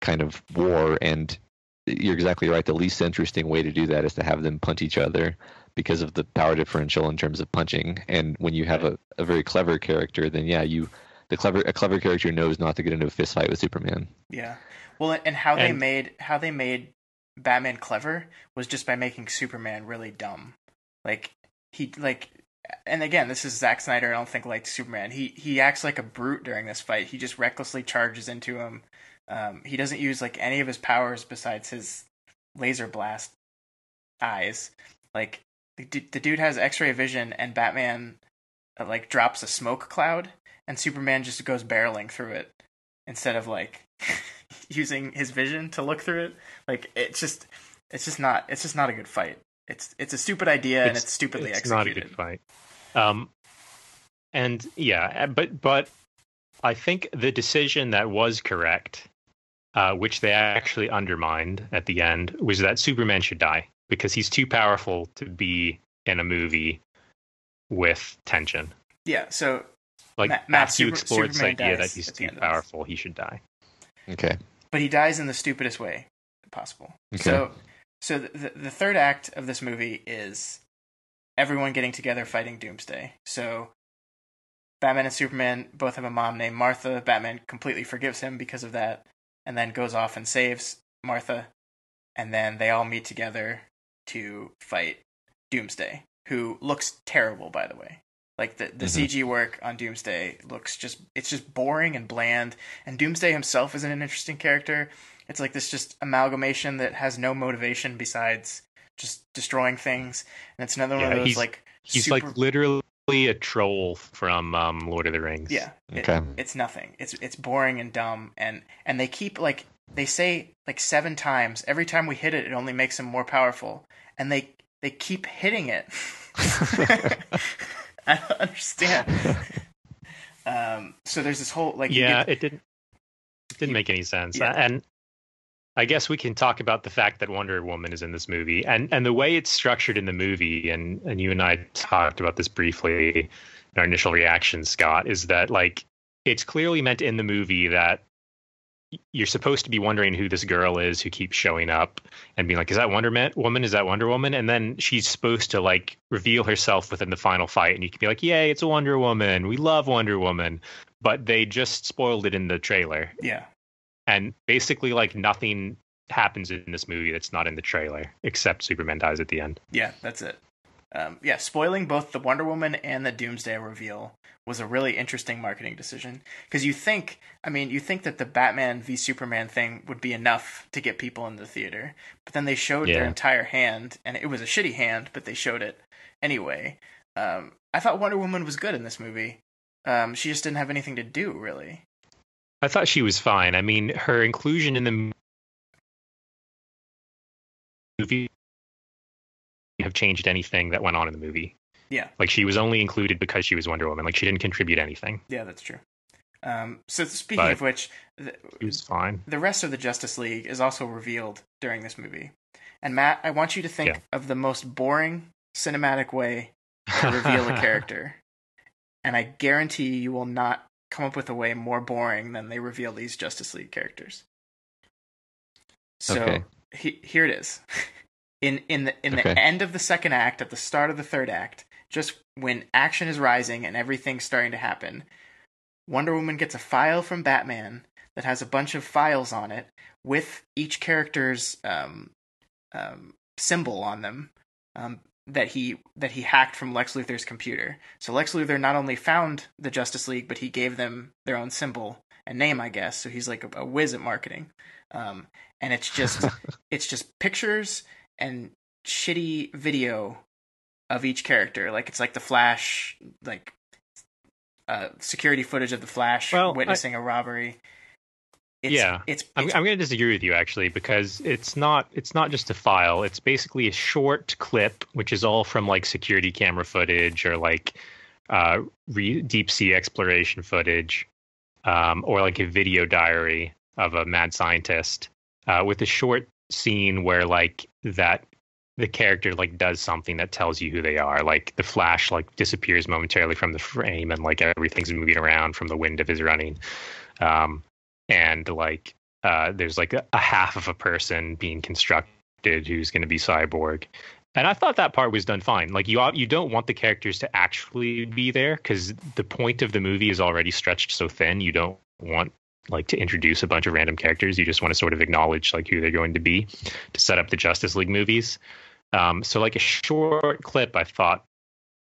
kind of war. And you're exactly right. The least interesting way to do that is to have them punch each other because of the power differential in terms of punching. And when you have a very clever character, then a clever character knows not to get into a fist fight with Superman. Yeah. Well, and how they made Batman clever was just by making Superman really dumb. And again, this is Zack Snyder. I don't think liked Superman. He acts like a brute during this fight. He just recklessly charges into him. He doesn't use like any of his powers besides his laser blast eyes. Like the dude has X-ray vision, and Batman like drops a smoke cloud, and Superman just goes barreling through it instead of like using his vision to look through it. Like it's just not a good fight. It's a stupid idea, and it's stupidly executed. It's not a good fight. And yeah, but I think the decision that was correct, which they actually undermined at the end, was that Superman should die because he's too powerful to be in a movie with tension. Yeah, so like Matthew explored this idea that he's too powerful, he should die. Okay, but he dies in the stupidest way possible. Okay. So the third act of this movie is everyone getting together fighting Doomsday. So Batman and Superman both have a mom named Martha. Batman completely forgives him because of that, and then goes off and saves Martha. And then they all meet together to fight Doomsday, who looks terrible, by the way. Like the CG work on Doomsday looks it's just boring and bland. And Doomsday himself isn't an interesting character. It's like this just amalgamation that has no motivation besides just destroying things. And it's another one of those he's like literally a troll from Lord of the Rings. Yeah. It's nothing. It's boring and dumb, and they keep they say 7 times, every time we hit it, it only makes him more powerful. And they keep hitting it. I don't understand. So there's this whole it didn't make any sense. Yeah. And I guess we can talk about the fact that Wonder Woman is in this movie, and the way it's structured in the movie, and you and I talked about this briefly in our initial reaction, Scott, is that it's clearly meant in the movie that you're supposed to be wondering who this girl is who keeps showing up and being like, is that Wonder Woman? Is that Wonder Woman? And then she's supposed to reveal herself within the final fight, and you can be like, yay, it's a Wonder Woman. We love Wonder Woman. But they just spoiled it in the trailer. Yeah. And basically, nothing happens in this movie that's not in the trailer, except Superman dies at the end. Yeah, that's it. Spoiling both the Wonder Woman and the Doomsday reveal was a really interesting marketing decision. Because you think that the Batman v Superman thing would be enough to get people in the theater. But then they showed their entire hand, and it was a shitty hand, but they showed it anyway. I thought Wonder Woman was good in this movie. She just didn't have anything to do, really. I thought she was fine. I mean, her inclusion in the movie have changed anything that went on in the movie. Yeah. She was only included because she was Wonder Woman. She didn't contribute anything. Yeah, that's true. So speaking of which, she was fine. The rest of the Justice League is also revealed during this movie. And Matt, I want you to think of the most boring cinematic way to reveal a character. And I guarantee you will not come up with a way more boring than they reveal these Justice League characters. So here it is. In the Okay. end of the second act, at the start of the third act, just when action is rising and everything's starting to happen, Wonder Woman gets a file from Batman that has a bunch of files on it with each character's symbol on them, that he hacked from Lex Luthor's computer. So Lex Luthor not only found the Justice League, but he gave them their own symbol and name, I guess. So he's like a whiz at marketing. And it's just pictures and shitty video of each character. Like it's like the Flash, like security footage of the Flash witnessing a robbery. I'm going to disagree with you actually, because it's not just a file. It's basically a short clip, which is all from like security camera footage or like deep sea exploration footage, or like a video diary of a mad scientist, with a short scene where like the character like does something that tells you who they are. Like the Flash like disappears momentarily from the frame and like everything's moving around from the wind of his running. And like there's like a half of a person being constructed who's going to be Cyborg. And I thought that part was done fine. Like you don't want the characters to actually be there, because the point of the movie is already stretched so thin. You don't want like to introduce a bunch of random characters. You just want to sort of acknowledge like who they're going to be to set up the Justice League movies. So like a short clip, I thought,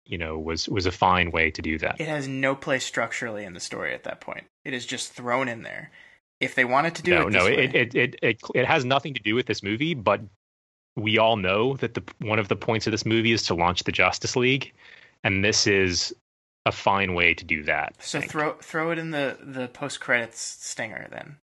was a fine way to do that. It has no place structurally in the story at that point. It is just thrown in there. If they wanted to do it has nothing to do with this movie, but we all know that one of the points of this movie is to launch the Justice League, and this is a fine way to do that. So throw it in the post credits stinger then.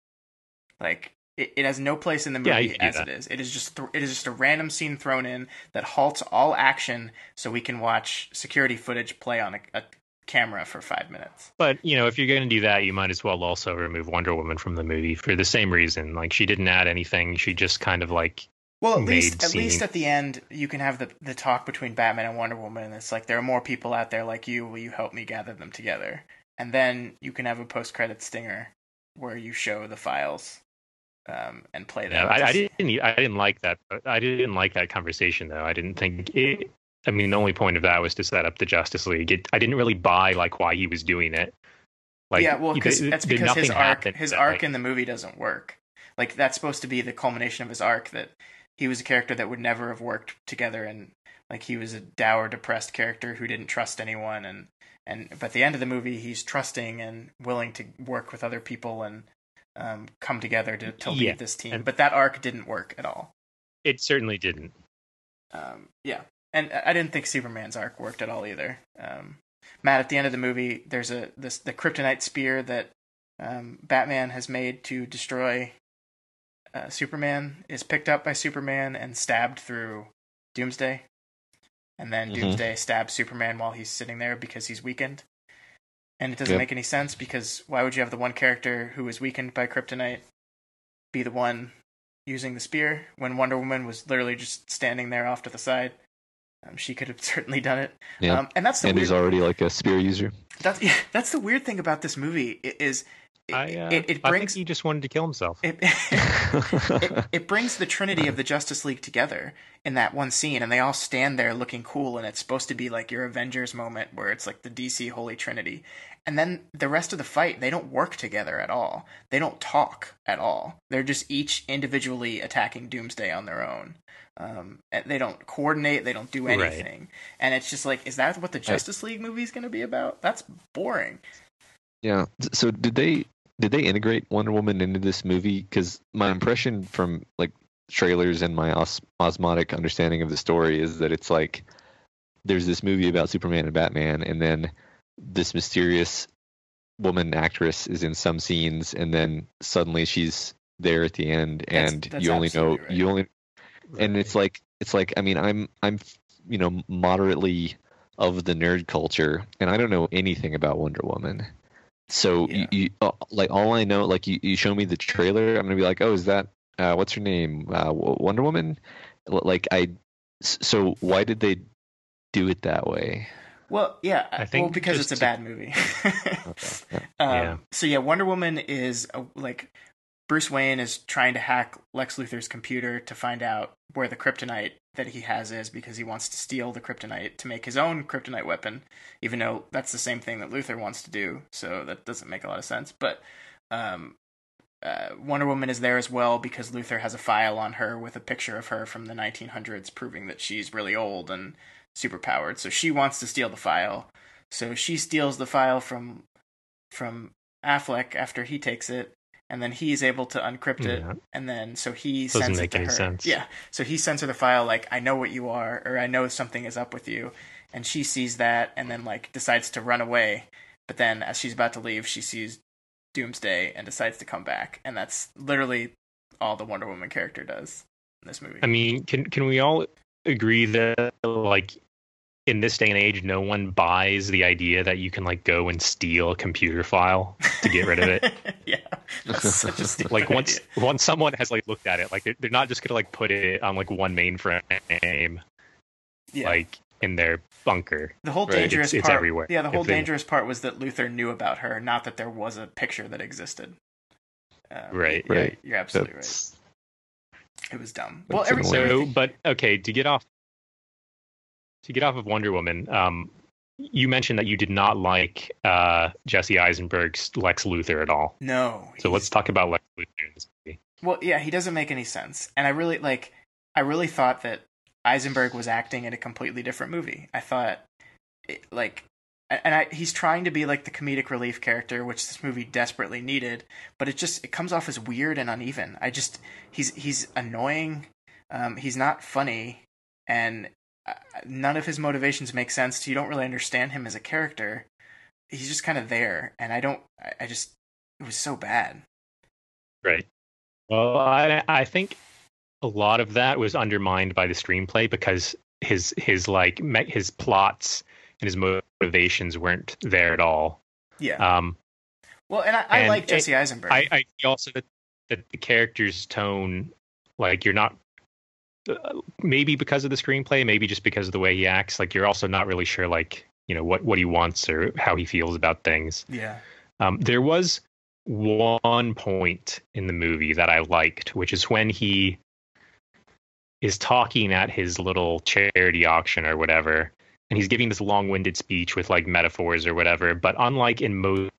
Like it has no place in the movie as it is. It is just a random scene thrown in that halts all action, so we can watch security footage play on a camera for 5 minutes. But if you're going to do that, you might as well also remove Wonder Woman from the movie for the same reason. Like she didn't add anything. She just kind of like at least at the end you can have the talk between Batman and Wonder Woman, and it's like, there are more people out there like you. Will you help me gather them together? And then you can have a post-credit stinger where you show the files and play that. Yeah, I didn't like that. I didn't like that conversation though. I didn't think it. I mean, the only point of that was to set up the Justice League. I didn't really buy like why he was doing it. Like, yeah, well, that's because his arc in in the movie doesn't work. Like that's supposed to be the culmination of his arc, that he was a character that would never have worked together, and like he was a dour, depressed character who didn't trust anyone, and but at the end of the movie, he's trusting and willing to work with other people and come together to lead this team. But that arc didn't work at all. It certainly didn't. Yeah. And I didn't think Superman's arc worked at all either. Matt, at the end of the movie, there's the kryptonite spear that Batman has made to destroy Superman is picked up by Superman and stabbed through Doomsday. And then Doomsday stabs Superman while he's sitting there because he's weakened. And it doesn't make any sense, because why would you have the one character who is weakened by kryptonite be the one using the spear when Wonder Woman was literally just standing there off to the side? She could have certainly done it. Yeah. And that's the he's already like a spear user. That's the weird thing about this movie is it brings. I think he just wanted to kill himself. It brings the Trinity of the Justice League together in that one scene, and they all stand there looking cool, and it's supposed to be like your Avengers moment where it's like the DC Holy Trinity. And then the rest of the fight, they don't work together at all. They don't talk at all. They're just each individually attacking Doomsday on their own. They don't coordinate. They don't do anything. Right. And it's just like, is that what the Justice League movie is going to be about? That's boring. Yeah. So did they integrate Wonder Woman into this movie? Because my impression from like trailers and my osmotic understanding of the story is that it's like there's this movie about Superman and Batman, and then this mysterious woman actress is in some scenes, and then suddenly she's there at the end, and that's you only know right. you only. Right. And it's like I mean I'm moderately of the nerd culture, and I don't know anything about Wonder Woman. So you like all I know, like you show me the trailer, I'm gonna be like, oh, is that what's her name, Wonder Woman? So why did they do it that way? Well, yeah, I think because it's a bad movie. Okay. So Wonder Woman is Bruce Wayne is trying to hack Lex Luthor's computer to find out where the kryptonite that he has is because he wants to steal the kryptonite to make his own kryptonite weapon, even though that's the same thing that Luthor wants to do. So that doesn't make a lot of sense. But Wonder Woman is there as well because Luthor has a file on her with a picture of her from the 1900s proving that she's really old and superpowered. So she wants to steal the file. So she steals the file from Affleck after he takes it, and then he's able to uncrypt it, and then so he Doesn't sends it make to any her. sense. Yeah, so he sends her the file like, I know what you are, or I know something is up with you, and she sees that, and then like decides to run away. But then as she's about to leave, she sees Doomsday and decides to come back, and that's literally all the Wonder Woman character does in this movie. I mean, can we all agree that like in this day and age, no one buys the idea that you can like go and steal a computer file to get rid of it? Yeah, that's such a stupid Like idea. once someone has like looked at it, like they're not just gonna like put it on like one mainframe, Yeah. like in their bunker. The whole Right. dangerous It's part. everywhere. Yeah, the whole If they- dangerous part was that Luthor knew about her, not that there was a picture that existed. Right. Yeah, Right. you're absolutely That's right. It was dumb. that's Well, annoying. So, but okay, to get off of Wonder Woman, you mentioned that you did not like Jesse Eisenberg's Lex Luthor at all. no. So let's talk about Lex Luthor in this movie. Well, yeah, he doesn't make any sense, and I really thought that Eisenberg was acting in a completely different movie. I thought, he's trying to be like the comedic relief character, which this movie desperately needed, but it comes off as weird and uneven. He's annoying, he's not funny, and none of his motivations make sense. You don't really understand him as a character. He's just kind of there, and it was so bad. Right. Well, I think a lot of that was undermined by the screenplay because his plots and his motivations weren't there at all. Yeah. Well, and I like Jesse Eisenberg. I also that the character's tone, like you're not maybe because of the screenplay, maybe just because of the way he acts, like you're also not really sure, like, you know, what he wants or how he feels about things. Yeah. There was one point in the movie that I liked, which is when he is talking at his little charity auction or whatever, and he's giving this long-winded speech with like metaphors or whatever. But unlike in most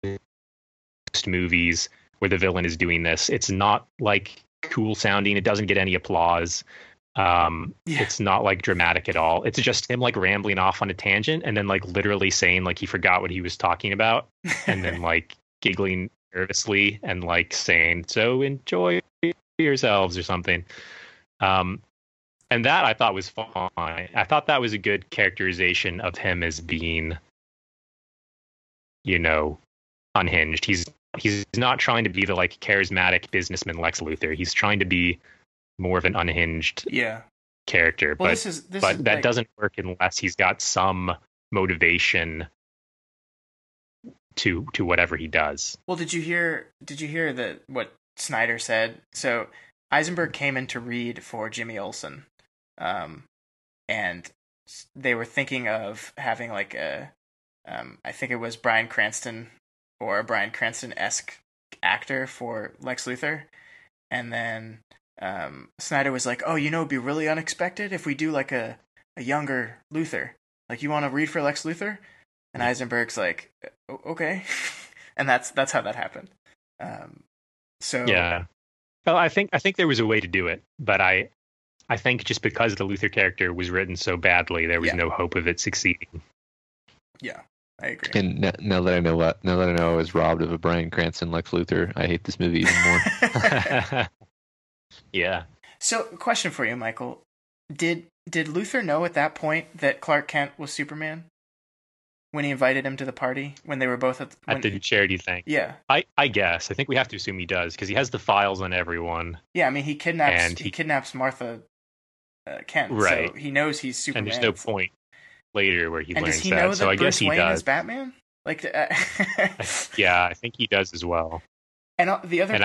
movies where the villain is doing this, it's not like cool sounding. It doesn't get any applause. It's not like dramatic at all. It's just him like rambling off on a tangent and then like literally saying like he forgot what he was talking about and then like giggling nervously and like saying, so enjoy yourselves or something. And that I thought was fine. I thought that was a good characterization of him as being, you know, unhinged. He's not trying to be the like charismatic businessman Lex Luthor. He's trying to be more of an unhinged character. Well, but that doesn't work unless he's got some motivation to whatever he does. Well, did you hear that what Snyder said? So Eisenberg came in to read for Jimmy Olsen, and they were thinking of having like I think it was Bryan Cranston or a Bryan Cranston-esque actor for Lex Luthor, and then Snyder was like, "Oh, you know, it'd be really unexpected if we do like a younger Luthor. Like, you want to read for Lex Luthor?" And Eisenberg's like, "Okay," and that's how that happened. So yeah, well, I think there was a way to do it, but I think just because the Luthor character was written so badly, there was no hope of it succeeding. Yeah, I agree. And now that I know I was robbed of a Bryan Cranston Lex Luthor, I hate this movie even more. Yeah. So, question for you, Michael: Did Luthor know at that point that Clark Kent was Superman when he invited him to the party when they were both at the charity thing? Yeah, I guess. I think we have to assume he does because he has the files on everyone. Yeah, I mean, he kidnaps Martha Kent, right? So he knows he's Superman. And there's no point later where he and learns does he that. know So that I Bruce guess he Wayne does. is Batman? Like, yeah, I think he does as well. And the other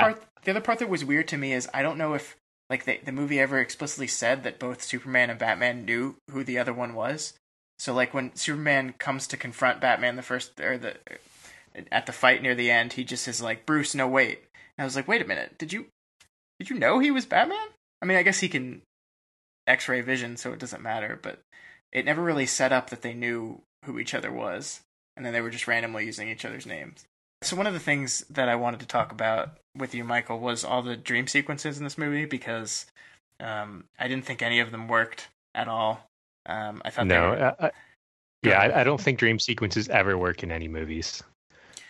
part that was weird to me is I don't know if like the movie ever explicitly said that both Superman and Batman knew who the other one was. So like when Superman comes to confront Batman at the fight near the end, he just is like, "Bruce, no wait." And I was like, "Wait a minute, did you know he was Batman?" I mean, I guess he can X-ray vision, so it doesn't matter. But it never really set up that they knew who each other was, and then they were just randomly using each other's names. So one of the things that I wanted to talk about with you, Michael, was all the dream sequences in this movie, because I didn't think any of them worked at all. I thought they were... I don't think dream sequences ever work in any movies.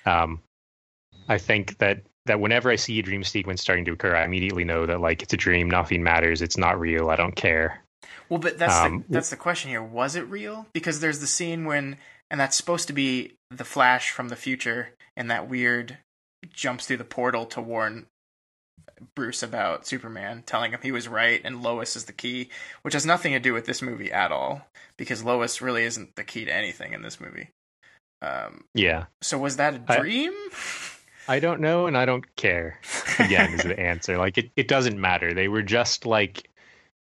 I think that whenever I see a dream sequence starting to occur, I immediately know that like it's a dream, nothing matters, it's not real, I don't care. Well, but that's the question here. Was it real? Because there's the scene when, and that's supposed to be the Flash from the future, and that weird jumps through the portal to warn Bruce about Superman, telling him he was right and Lois is the key, which has nothing to do with this movie at all, because Lois really isn't the key to anything in this movie. So was that a dream? I don't know, and I don't care. Again, is the answer. Like it doesn't matter. They were just like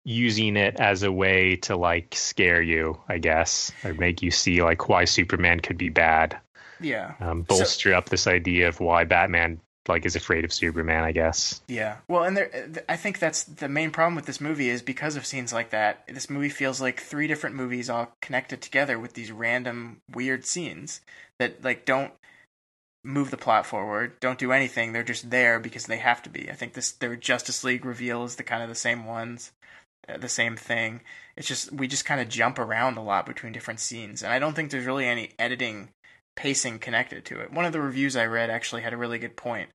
using it as a way to like scare you, I guess, or make you see like why Superman could be bad. Yeah. Bolster up this idea of why Batman like is afraid of Superman, I guess. Yeah. Well, and I think that's the main problem with this movie, is because of scenes like that. This movie feels like 3 different movies all connected together with these random weird scenes that like don't move the plot forward, don't do anything. They're just there because they have to be. I think their Justice League reveal is the kind of the same ones, the same thing. It's just we just kind of jump around a lot between different scenes, and I don't think there's really any editing pacing connected to it. One of the reviews I read actually had a really good point.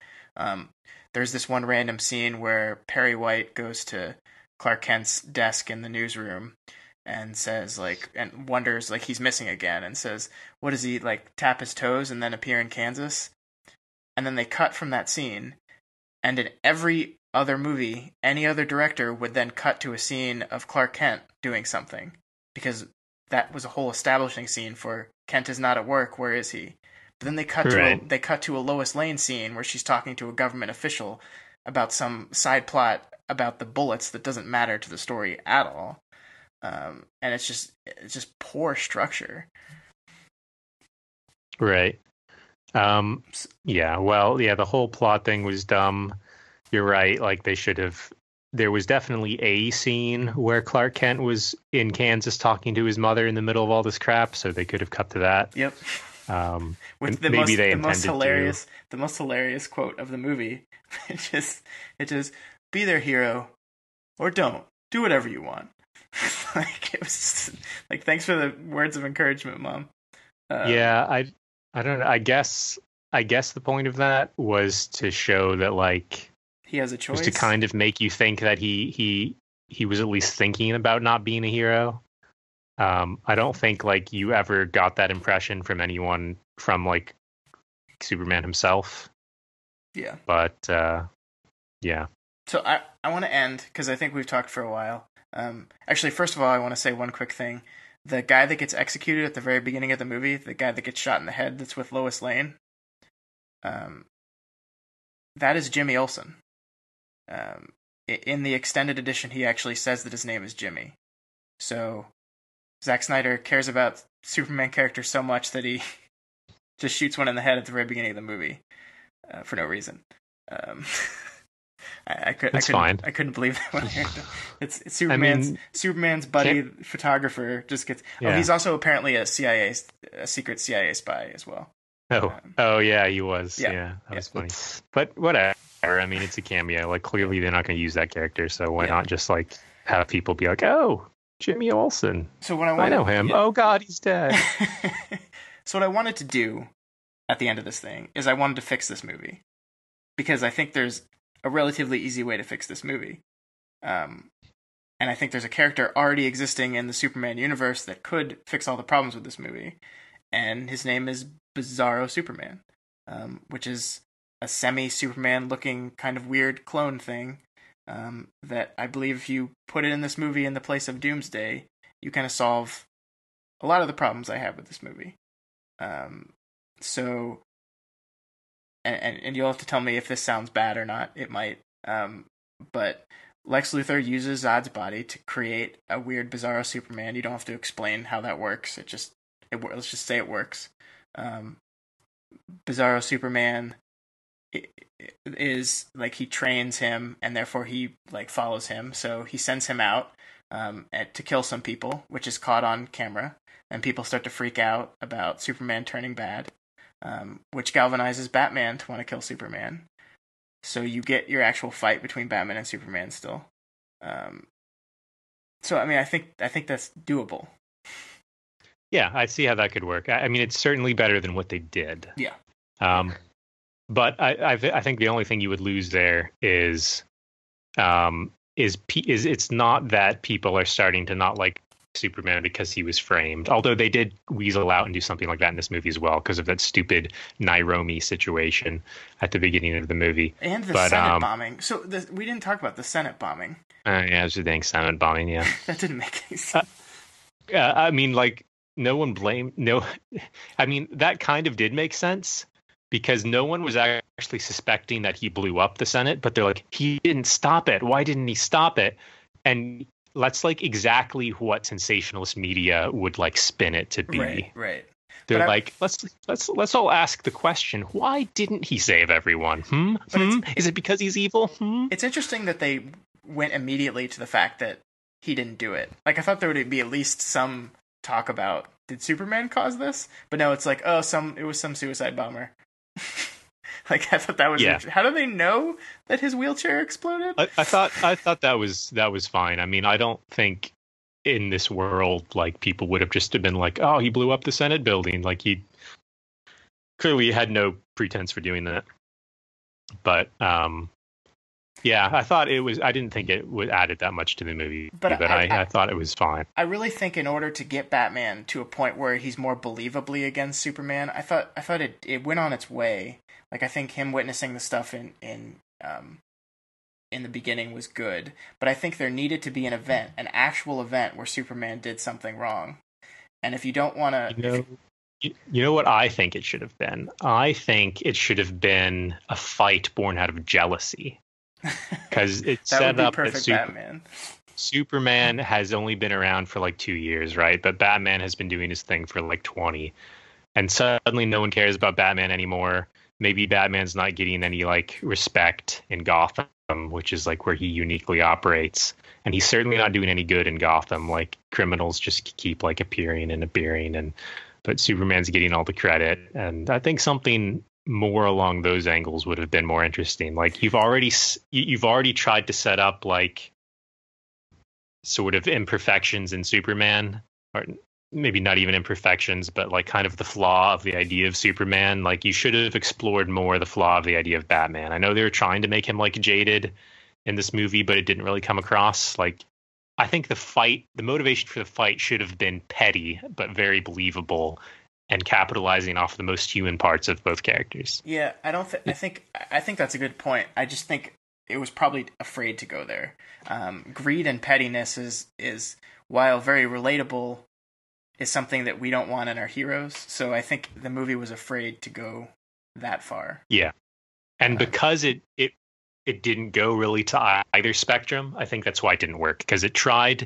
There's this one random scene where Perry White goes to Clark Kent's desk in the newsroom and says like, and wonders like he's missing again, and says, what does he like, tap his toes and then appear in Kansas? And then they cut from that scene, and in every other movie, any other director would then cut to a scene of Clark Kent doing something, because that was a whole establishing scene for Kent is not at work, where is he? But then they cut to a Lois Lane scene where she's talking to a government official about some side plot about the bullets that doesn't matter to the story at all. And it's just poor structure. Right. The whole plot thing was dumb. You're right. Like there was definitely a scene where Clark Kent was in Kansas talking to his mother in the middle of all this crap, so they could have cut to that. Yep. With the most hilarious quote of the movie. It just be their hero or don't. Do whatever you want. Like it was just, like, thanks for the words of encouragement, Mom. I don't know. I guess the point of that was to show that like he has a choice, was to kind of make you think that he was at least thinking about not being a hero. I don't think like you ever got that impression from anyone from like Superman himself. Yeah. But yeah. So I want to end, because I think we've talked for a while. Actually, first of all, I want to say one quick thing. The guy that gets executed at the very beginning of the movie, the guy that gets shot in the head that's with Lois Lane, that is Jimmy Olsen. In the extended edition, he actually says that his name is Jimmy. So Zack Snyder cares about Superman characters so much that he just shoots one in the head at the very beginning of the movie for no reason. I couldn't believe that when I heard that. It's Superman's buddy photographer just gets. Yeah. Oh, he's also apparently a secret CIA spy as well. Yeah, he was. Yeah, that was funny. But whatever. I mean, it's a cameo. Like clearly they're not going to use that character, so why not just like have people be like, oh, Jimmy Olsen. So I know him. Yeah. Oh God, he's dead. So what I wanted to do at the end of this thing is I wanted to fix this movie, because I think there's a relatively easy way to fix this movie. And I think there's a character already existing in the Superman universe that could fix all the problems with this movie. And his name is Bizarro Superman, which is a semi-Superman looking kind of weird clone thing that I believe if you put it in this movie in the place of Doomsday, you kind of solve a lot of the problems I have with this movie. So... And you'll have to tell me if this sounds bad or not. It might. But Lex Luthor uses Zod's body to create a weird, Bizarro Superman. You don't have to explain how that works. Let's just say it works. Bizarro Superman is like, he trains him, and therefore he like follows him. So he sends him out to kill some people, which is caught on camera, and people start to freak out about Superman turning bad, which galvanizes Batman to want to kill Superman. So you get your actual fight between Batman and Superman still. So I mean, I think that's doable. Yeah, I see how that could work. I mean, it's certainly better than what they did. Yeah. But I think the only thing you would lose there is it's not that people are starting to not like Superman because he was framed, although they did weasel out and do something like that in this movie as well because of that stupid Nairobi situation at the beginning of the movie. And the Senate bombing. So we didn't talk about the Senate bombing. Yeah, it was the dang Senate bombing, yeah. That didn't make any sense. I mean, like, I mean, that kind of did make sense because no one was actually suspecting that he blew up the Senate, but they're like, he didn't stop it. Why didn't he stop it? And that's like exactly what sensationalist media would like spin it to be. Right. They're like, let's all ask the question: why didn't he save everyone? Is it because he's evil? It's interesting that they went immediately to the fact that he didn't do it. Like, I thought there would be at least some talk about, did Superman cause this? But no, it's like, it was some suicide bomber. Like, I thought that was how do they know that his wheelchair exploded? I thought that was fine. I mean, I don't think in this world like people would have just been like, oh, he blew up the Senate building. Like, he clearly had no pretense for doing that. But yeah, I thought it was. I didn't think it would added that much to the movie, but I thought it was fine. I really think in order to get Batman to a point where he's more believably against Superman, I thought it went on its way. Like, I think him witnessing the stuff in the beginning was good, but I think there needed to be an actual event where Superman did something wrong. And if you don't want to, you know what I think it should have been? I think it should have been a fight born out of jealousy. Because it's set up that Superman has only been around for like 2 years, right? But Batman has been doing his thing for like 20. And suddenly no one cares about Batman anymore. Maybe Batman's not getting any like respect in Gotham, which is like where he uniquely operates. And he's certainly not doing any good in Gotham. Like, criminals just keep like appearing, but Superman's getting all the credit. And I think something more along those angles would have been more interesting. Like, you've already tried to set up like sort of imperfections in Superman, or maybe not even imperfections, but like kind of the flaw of the idea of Superman. Like, you should have explored more the flaw of the idea of Batman. I know they were trying to make him like jaded in this movie, but it didn't really come across. Like, I think the motivation for the fight should have been petty but very believable, and capitalizing off the most human parts of both characters. Yeah, I think that's a good point. I just think it was probably afraid to go there. Greed and pettiness is while very relatable, is something that we don't want in our heroes. So I think the movie was afraid to go that far. Yeah, and because it didn't go really to either spectrum, I think that's why it didn't work, because it tried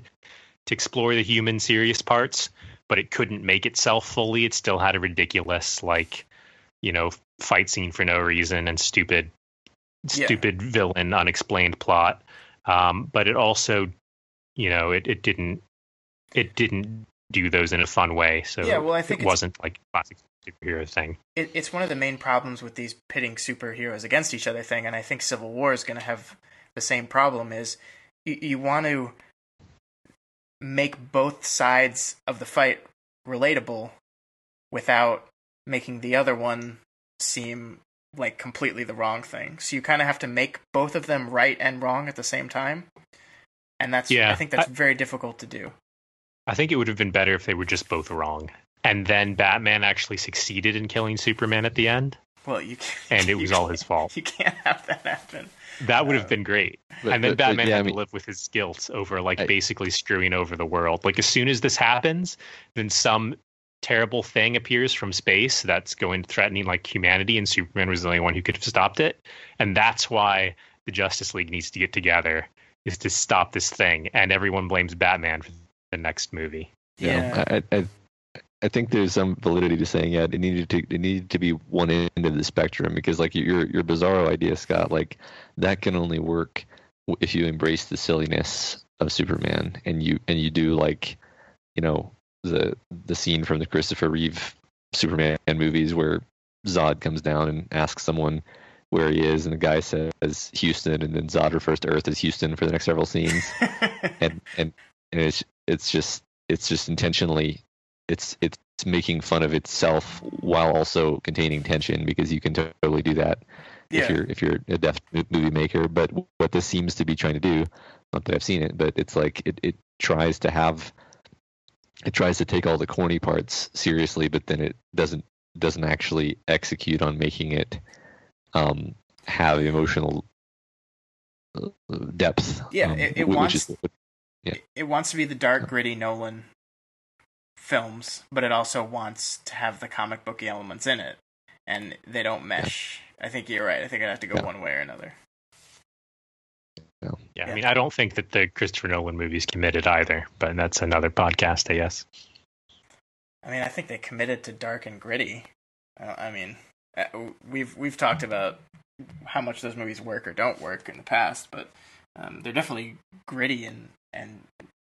to explore the human serious parts, but it couldn't make itself fully. It still had a ridiculous, like, fight scene for no reason and stupid villain, unexplained plot. But it also, it didn't do those in a fun way. So yeah, well, I think it wasn't like a classic superhero thing. It's one of the main problems with these pitting superheroes against each other thing, and I think Civil War is going to have the same problem. Is you want to make both sides of the fight relatable without making the other one seem like completely the wrong thing. So you kind of have to make both of them right and wrong at the same time. And I think that's very difficult to do. I think it would have been better if they were just both wrong. And then Batman actually succeeded in killing Superman at the end. Well, it was all his fault. You can't have that happen. That would have been great. And then Batman had to live with his guilt over basically screwing over the world. Like, as soon as this happens, then some terrible thing appears from space that's threatening like humanity, and Superman was the only one who could have stopped it. And that's why the Justice League needs to get together, is to stop this thing. And everyone blames Batman for the next movie. Yeah. I think there's some validity to saying it needed to be one end of the spectrum, because like your Bizarro idea, Scott, like that can only work if you embrace the silliness Superman, and you do like, you know, the scene from the Christopher Reeve Superman movies where Zod comes down and asks someone where he is, and the guy says Houston, and then Zod refers to Earth as Houston for the next several scenes, and it's just intentionally it's making fun of itself while also containing tension, because you can totally do that if you're a deft movie maker. But what this seems to be trying to do, not that I've seen it, but it's like it tries to take all the corny parts seriously, but then it doesn't actually execute on making it have emotional depth. Yeah, it wants to be the dark, gritty Nolan films, but it also wants to have the comic booky elements in it, and they don't mesh. I think you're right. I think I'd have to go one way or another. Yeah, I mean, I don't think that the Christopher Nolan movie's committed either, but that's another podcast, I guess. I mean, I think they committed to dark and gritty. I mean, we've talked about how much those movies work or don't work in the past, but they're definitely gritty and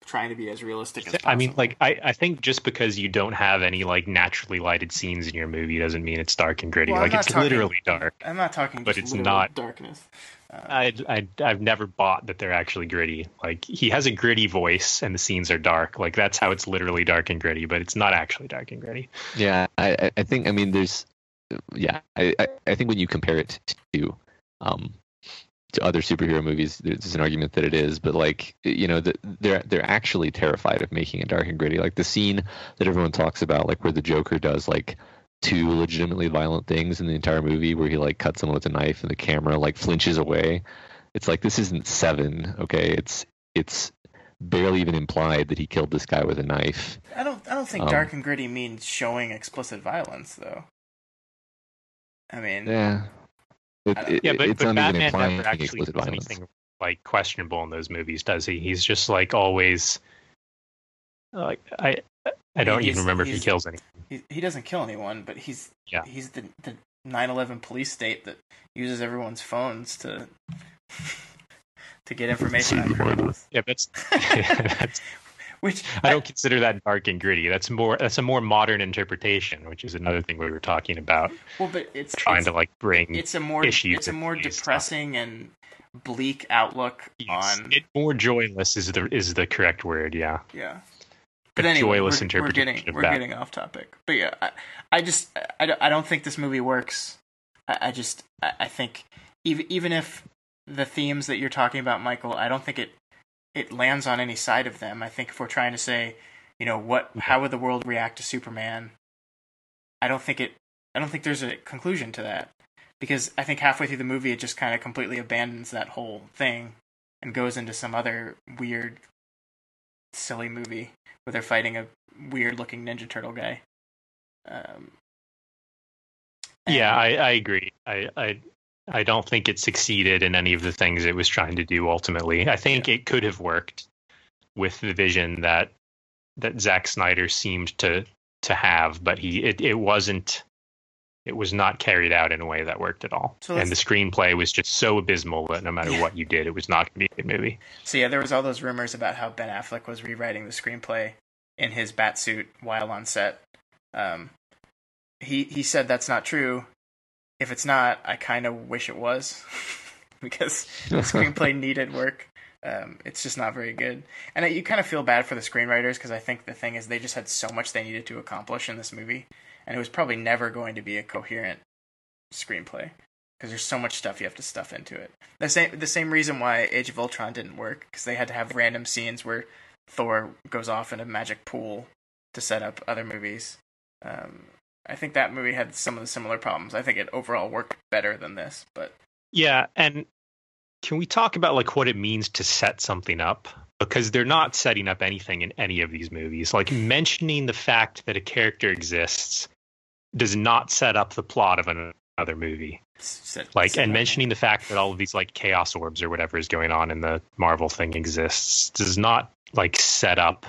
trying to be as realistic as possible. I mean, like, I think just because you don't have any like naturally lighted scenes in your movie doesn't mean it's dark and gritty. Well, like, it's literally dark. I'm not talking, but just it's not darkness. I've never bought that they're actually gritty. Like, he has a gritty voice and the scenes are dark. Like, that's how it's literally dark and gritty, but it's not actually dark and gritty. Yeah, I think, I mean, there's, yeah, I think when you compare it to other superhero movies, there's an argument that it is, but like, you know, they're actually terrified of making it dark and gritty. Like the scene that everyone talks about, like where the Joker does like 2 legitimately violent things in the entire movie, where he like cuts someone with a knife and the camera like flinches away. It's like, this isn't Seven, okay? It's barely even implied that he killed this guy with a knife. I don't think dark and gritty means showing explicit violence, though. I mean, yeah. But Batman never actually explicit does violence. anything like questionable in those movies, does he? He's just like always like I don't even remember if he kills anyone. He doesn't kill anyone, but he's the 9/11 police state that uses everyone's phones to get information on criminals. Yeah, that's which I don't consider that dark and gritty. That's a more modern interpretation, which is another thing we were talking about. Well, but it's trying to like bring it's a more depressing and bleak outlook on it. More joyless is the correct word. Yeah. Yeah. But anyway, joyless interpretation. We're getting off topic. But yeah, I don't think this movie works. I think even if the themes that you're talking about, Michael, I don't think it lands on any side of them. I think if we're trying to say, you know, how would the world react to Superman? I don't think there's a conclusion to that, because I think halfway through the movie it just kind of completely abandons that whole thing and goes into some other weird, silly movie where they're fighting a weird-looking Ninja Turtle guy. Yeah, I agree. I don't think it succeeded in any of the things it was trying to do ultimately. I think it could have worked with the vision that Zack Snyder seemed to have, but it was not carried out in a way that worked at all. And the screenplay was just so abysmal that no matter what you did, it was not going to be a good movie. So yeah, there was all those rumors about how Ben Affleck was rewriting the screenplay in his Batsuit while on set. He said that's not true. If it's not, I kind of wish it was, because the screenplay needed work. It's just not very good. And you kind of feel bad for the screenwriters, because I think the thing is they just had so much they needed to accomplish in this movie, and it was probably never going to be a coherent screenplay, because there's so much stuff you have to stuff into it. The same reason why Age of Ultron didn't work, because they had to have random scenes where Thor goes off in a magic pool to set up other movies. I think that movie had some of the similar problems. I think it overall worked better than this, but yeah. And can we talk about like what it means to set something up? Because they're not setting up anything in any of these movies. Like, mentioning the fact that a character exists does not set up the plot of another movie. And mentioning the fact that all of these like chaos orbs or whatever is going on in the Marvel thing exists does not like set up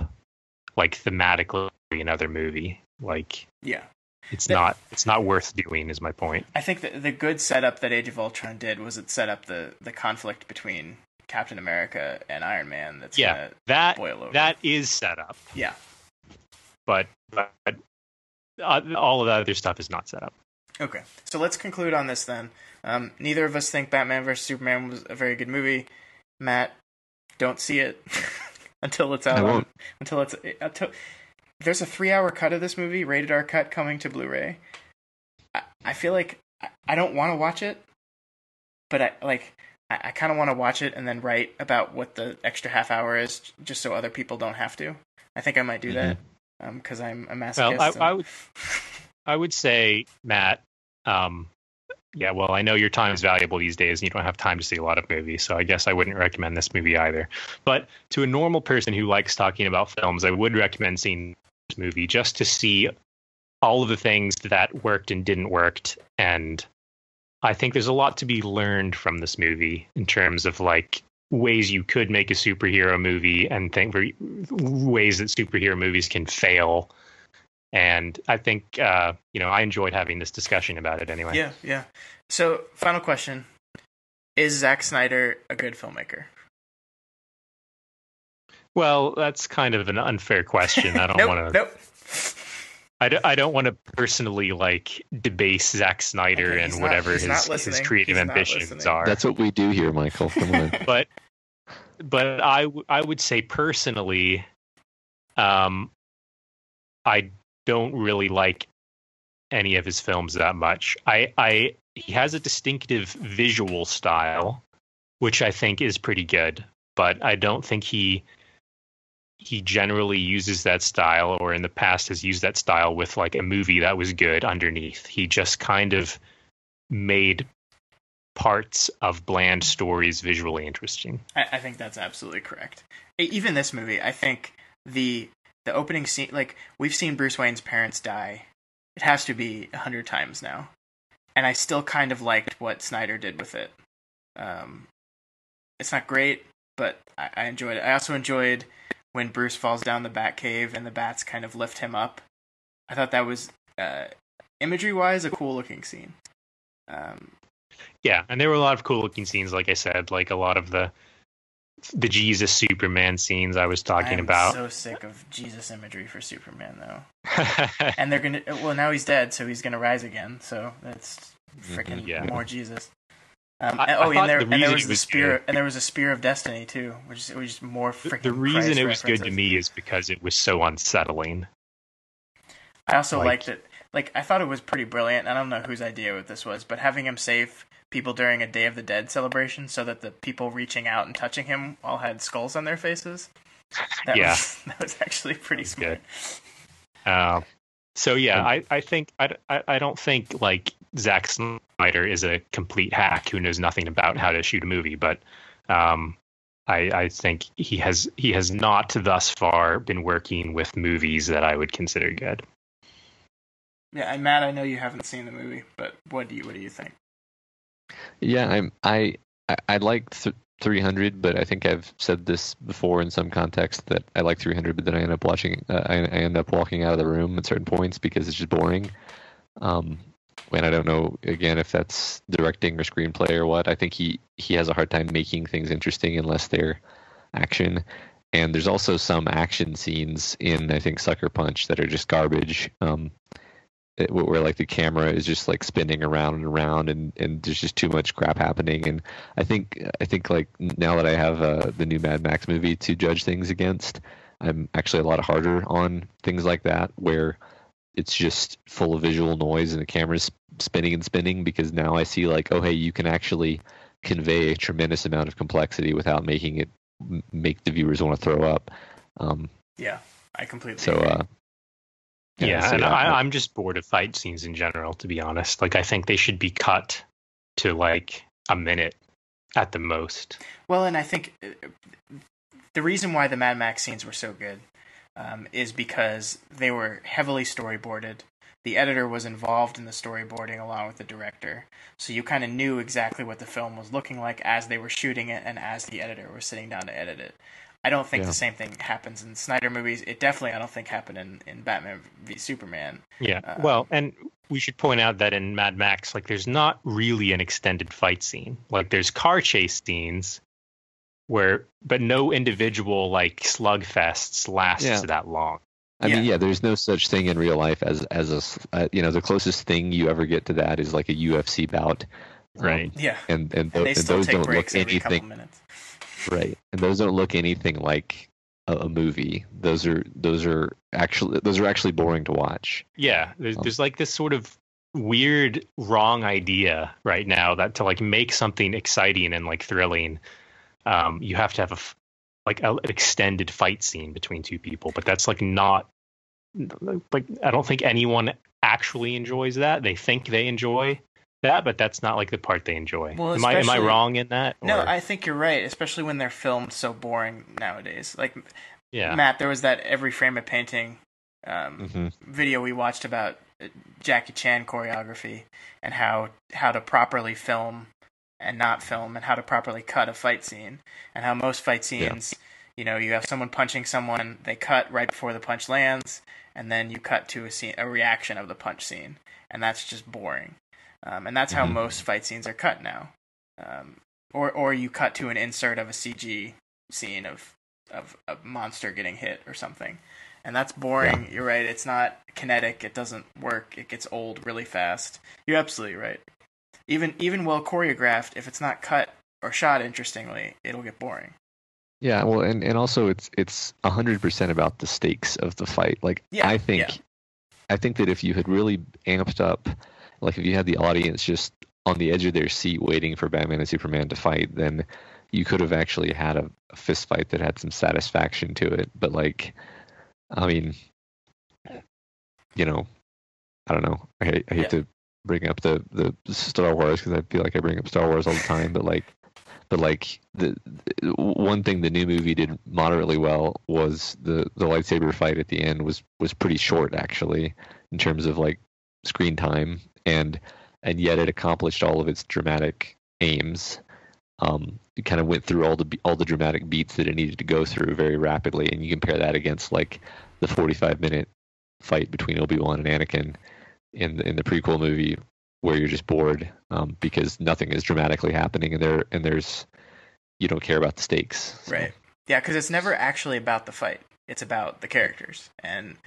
like thematically another movie. Like, yeah. It's not worth doing, is my point. I think that the good setup that Age of Ultron did was it set up the conflict between Captain America and Iron Man that's Yeah, gonna boil over. that is set up. Yeah. But all of that other stuff is not set up. Okay, so let's conclude on this then. Neither of us think Batman vs Superman was a very good movie. Matt, don't see it until it's out. I won't. Until there's a 3-hour cut of this movie, rated R cut, coming to Blu-ray. I feel like I don't want to watch it, but I kind of want to watch it and then write about what the extra half hour is, just so other people don't have to. I think I might do that because I'm a masochist. Well, I would say, Matt. Yeah, well, I know your time is valuable these days, and you don't have time to see a lot of movies, so I guess I wouldn't recommend this movie either. But to a normal person who likes talking about films, I would recommend seeing this movie just to see all of the things that worked and didn't work. And I think there's a lot to be learned from this movie in terms of like ways you could make a superhero movie and ways that superhero movies can fail. And I think, I enjoyed having this discussion about it anyway. Yeah. So, final question. Is Zack Snyder a good filmmaker? Well, that's kind of an unfair question. I don't want to... Nope. I don't want to personally, debase Zack Snyder and whatever his creative ambitions are. That's what we do here, Michael. Come on. But I would say personally, I don't really like any of his films that much. He has a distinctive visual style, which I think is pretty good, but I don't think he generally uses that style, or in the past has used that style with like a movie that was good underneath. He just kind of made parts of bland stories visually interesting. I think that's absolutely correct. Even this movie, I think the opening scene, we've seen Bruce Wayne's parents die. It has to be 100 times now. And I still kind of liked what Snyder did with it. It's not great, but I enjoyed it. I also enjoyed when Bruce falls down the Batcave and the bats kind of lift him up. I thought that was, imagery-wise, a cool-looking scene. Yeah, and there were a lot of cool-looking scenes, like I said, like a lot of the Jesus Superman scenes I was talking about. I'm so sick of Jesus imagery for Superman, though. And they're gonna. Well, now he's dead, so he's gonna rise again. So that's freaking more Jesus. And there was a spear of destiny too, which was more freaking. The reason Christ it was references. good to me is because it was so unsettling. I also liked it. I thought it was pretty brilliant. I don't know whose idea this was, but having him save people during a Day of the Dead celebration so that the people reaching out and touching him all had skulls on their faces. That was actually pretty smart. So yeah, I think I don't think Zack Snyder is a complete hack who knows nothing about how to shoot a movie, but I think he has not thus far been working with movies that I would consider good. Yeah, and Matt, I know you haven't seen the movie, but what do you think? Yeah, I like 300, but I think I've said this before in some context that I like 300, but then I end up walking out of the room at certain points because it's just boring. And I don't know again if that's directing or screenplay or what. I think he has a hard time making things interesting unless they're action. And there's also some action scenes in I think Sucker Punch that are just garbage. Where the camera is just spinning around and around and there's just too much crap happening. And I think now that I have the new Mad Max movie to judge things against, I'm actually a lot harder on things like that where it's just full of visual noise and the camera's spinning and spinning, because now I see oh hey, you can actually convey a tremendous amount of complexity without making it make the viewers want to throw up. Yeah, I completely agree. Yeah, and I'm just bored of fight scenes in general, to be honest. I think they should be cut to a minute at the most. Well, and I think the reason why the Mad Max scenes were so good is because they were heavily storyboarded. The editor was involved in the storyboarding along with the director. So you kind of knew exactly what the film was looking like as they were shooting it and as the editor was sitting down to edit it. I don't think the same thing happens in Snyder movies. It definitely, I don't think, happened in Batman v Superman. Yeah, well, and we should point out that in Mad Max, there's not really an extended fight scene. There's car chase scenes but no individual like slugfests lasts that long. I mean, there's no such thing in real life as the closest thing you ever get to that is like a UFC bout. Right. And they still those take don't breaks look every couple anything minutes. right. And those don't look anything like a movie. Those are actually boring to watch. Yeah, there's like this sort of weird wrong idea right now that to like make something exciting and like thrilling, you have to have an extended fight scene between two people. But that's like not like I don't think anyone actually enjoys that. They think they enjoy that, but that's not like the part they enjoy. Well, am I wrong in that? No, I think you're right, especially when they're filmed so boring nowadays. Like, yeah. Matt, there was that Every Frame a Painting video we watched about Jackie Chan choreography and how to properly film and not film and how to properly cut a fight scene, and how most fight scenes, you have someone punching someone, they cut right before the punch lands, and then you cut to a reaction of the punch scene, and that's just boring. And that's how most fight scenes are cut now. Or you cut to an insert of a CG scene of a monster getting hit or something. And that's boring. Yeah. You're right. It's not kinetic. It doesn't work. It gets old really fast. You're absolutely right. Even well choreographed, if it's not cut or shot interestingly, it'll get boring. Yeah, well, and also it's 100% about the stakes of the fight. Like, I think that if you had really amped up, like if you had the audience just on the edge of their seat waiting for Batman and Superman to fight, then you could have actually had a fist fight that had some satisfaction to it. But like, I mean, I don't know. I hate to bring up the Star Wars because I feel like I bring up Star Wars all the time, but the one thing the new movie did moderately well was the lightsaber fight at the end was pretty short actually in terms of like screen time, and yet it accomplished all of its dramatic aims. It kind of went through all the dramatic beats that it needed to go through very rapidly, and you compare that against like the 45-minute fight between Obi-Wan and Anakin in the prequel movie, where you're just bored because nothing is dramatically happening, and there's you don't care about the stakes. So. Right. Yeah, because it's never actually about the fight. It's about the characters and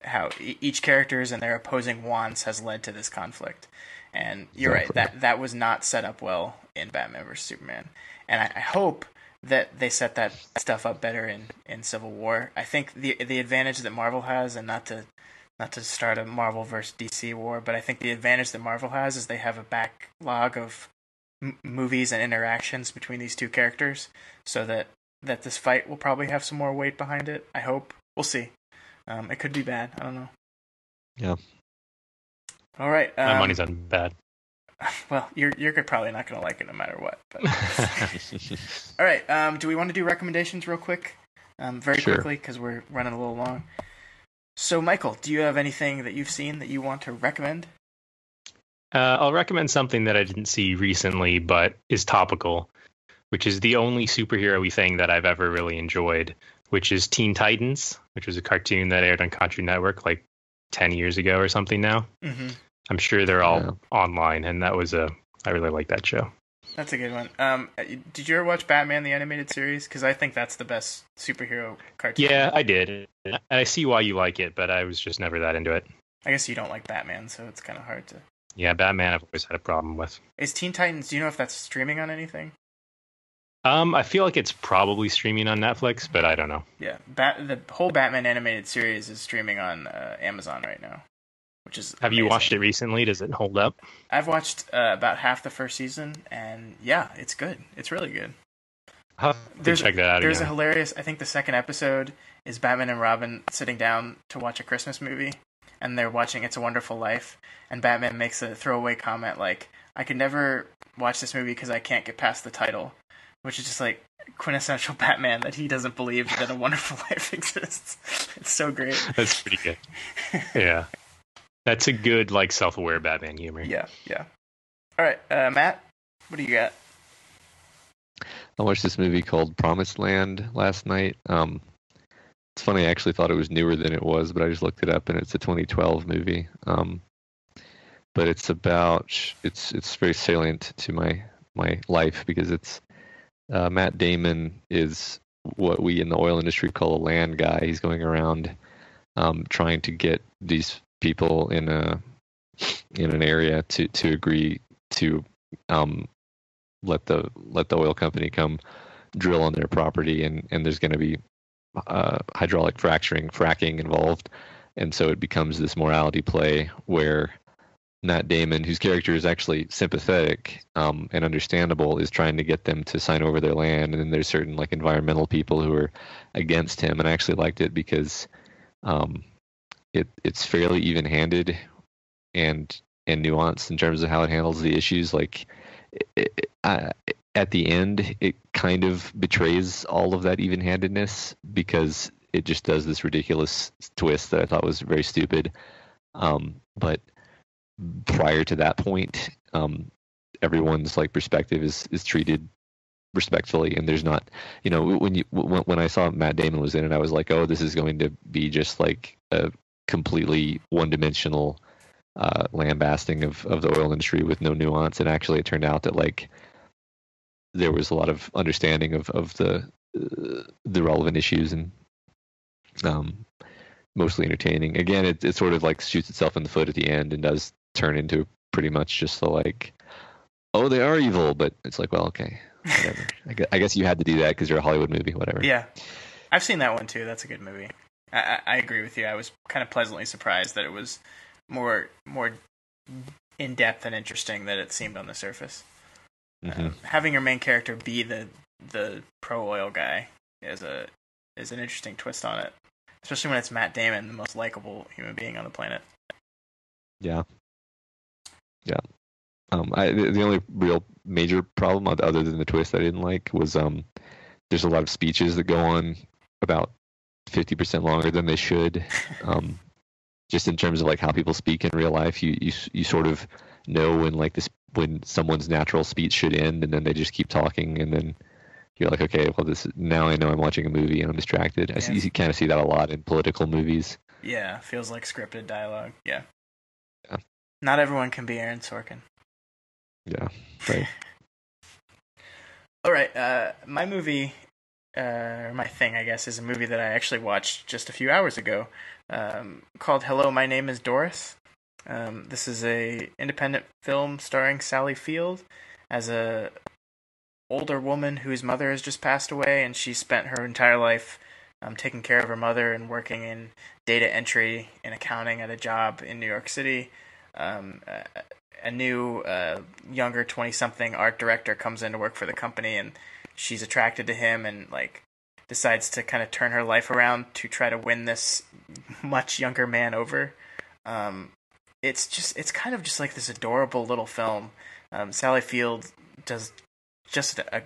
how each characters and their opposing wants has led to this conflict. And you're right, that was not set up well in Batman vs. Superman. And I hope that they set that stuff up better in Civil War. I think the advantage that Marvel has, and not to start a Marvel versus DC war, but I think the advantage that Marvel has is they have a backlog of movies and interactions between these two characters, so that this fight will probably have some more weight behind it. I hope. We'll see. It could be bad. I don't know. Yeah. All right. My money's on bad. Well, you're probably not going to like it no matter what. But. All right. Do we want to do recommendations real quick? Very quickly, because we're running a little long. So, Michael, do you have anything that you've seen that you want to recommend? I'll recommend something that I didn't see recently, but is topical, which is the only superhero-y thing that I've ever really enjoyed, which is Teen Titans, which was a cartoon that aired on Cartoon Network like 10 years ago or something now. Mm-hmm. I'm sure they're all online, and I really like that show. That's a good one. Did you ever watch Batman the Animated Series? Because I think that's the best superhero cartoon. Yeah, I did. I see why you like it, but I was just never that into it. I guess you don't like Batman, so it's kind of hard to... Yeah, Batman I've always had a problem with. Is Teen Titans, do you know if that's streaming on anything? I feel like it's probably streaming on Netflix, but I don't know. Yeah, the whole Batman animated series is streaming on Amazon right now, which is Have amazing. You watched it recently? Does it hold up? I've watched about half the first season, and yeah, it's good. It's really good. I'll check that out. There's a hilarious, I think the second episode is Batman and Robin sitting down to watch a Christmas movie, and they're watching It's a Wonderful Life, and Batman makes a throwaway comment like, I could never watch this movie because I can't get past the title, which is just like quintessential Batman, that he doesn't believe that a wonderful life exists. It's so great. That's pretty good. Yeah. That's a good, like, self-aware Batman humor. Yeah. All right, Matt, what do you got? I watched this movie called Promised Land last night. It's funny, I actually thought it was newer than it was, but I just looked it up, and it's a 2012 movie. But it's very salient to my life because it's Matt Damon is what we in the oil industry call a land guy. He's going around trying to get these people in an area to agree to let the oil company come drill on their property, and there's going to be hydraulic fracking involved, and so it becomes this morality play where Matt Damon, whose character is actually sympathetic and understandable, is trying to get them to sign over their land, and then there's certain like environmental people who are against him. And I actually liked it because it's fairly even-handed and nuanced in terms of how it handles the issues. Like at the end, it kind of betrays all of that even-handedness because it just does this ridiculous twist that I thought was very stupid. But prior to that point, everyone's like perspective is treated respectfully, and there's not, when I saw Matt Damon was in it, I was like, oh, this is going to be just like a completely one-dimensional lambasting of the oil industry with no nuance. And actually, it turned out that like there was a lot of understanding of the relevant issues, and mostly entertaining. Again, it sort of like shoots itself in the foot at the end and does turn into pretty much just the like, oh, they are evil, but it's like, well, okay, whatever. I guess you had to do that because you're a Hollywood movie, whatever. Yeah, I've seen that one too. That's a good movie. I agree with you. I was kind of pleasantly surprised that it was more in depth and interesting than it seemed on the surface. Mm-hmm. Having your main character be the pro oil guy is an interesting twist on it, especially when it's Matt Damon, the most likable human being on the planet. Yeah. The only real major problem, other than the twist I didn't like, was there's a lot of speeches that go on about 50% longer than they should. Just in terms of like how people speak in real life, you sort of know when someone's natural speech should end, and then they just keep talking, and then you're like, okay, well, now I know I'm watching a movie and I'm distracted. Yeah. You kind of see that a lot in political movies. Yeah, feels like scripted dialogue. Yeah. Yeah. Not everyone can be Aaron Sorkin. Yeah, right. All right, my movie, my thing, I guess, is a movie that I actually watched just a few hours ago, called Hello, My Name is Doris. This is a independent film starring Sally Field as a older woman whose mother has just passed away, and she spent her entire life taking care of her mother and working in data entry and accounting at a job in New York City. A new, younger 20-something art director comes in to work for the company, and she's attracted to him and like decides to kind of turn her life around to try to win this much younger man over. It's kind of just like this adorable little film. Sally Field does just a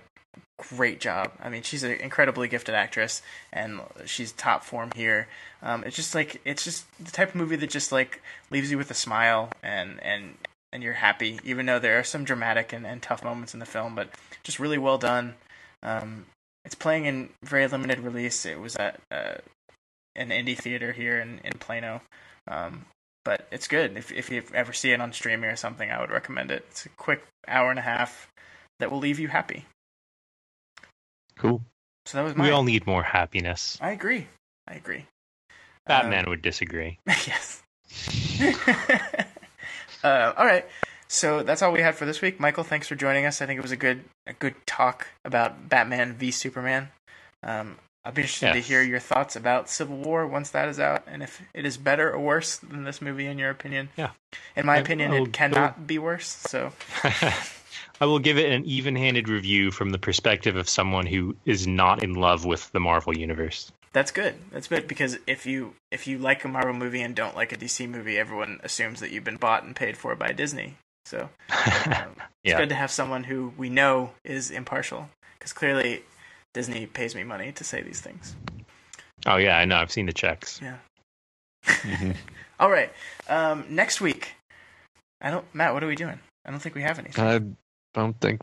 great job. I mean, she's an incredibly gifted actress, and she's top form here. It's just the type of movie that just like leaves you with a smile and you're happy, even though there are some dramatic and tough moments in the film, but just really well done. It's playing in very limited release. It was at an indie theater here in Plano. But it's good. If you ever see it on streaming or something, I would recommend it. It's a quick hour and a half that will leave you happy. Cool. So that was mine. We all need more happiness. I agree. Batman would disagree. Yes. All right. So that's all we had for this week. Michael, thanks for joining us. I think it was a good talk about Batman v Superman. I'll be interested to hear your thoughts about Civil War once that is out, and if it is better or worse than this movie in your opinion. Yeah. In my opinion, it cannot be worse. So I will give it an even-handed review from the perspective of someone who is not in love with the Marvel universe. That's good. That's good, because if you like a Marvel movie and don't like a DC movie, everyone assumes that you've been bought and paid for by Disney. So it's good to have someone who we know is impartial, because clearly Disney pays me money to say these things. Oh yeah, I know. I've seen the checks. Yeah. All right. Next week, Matt, what are we doing? I don't think we have anything. I don't think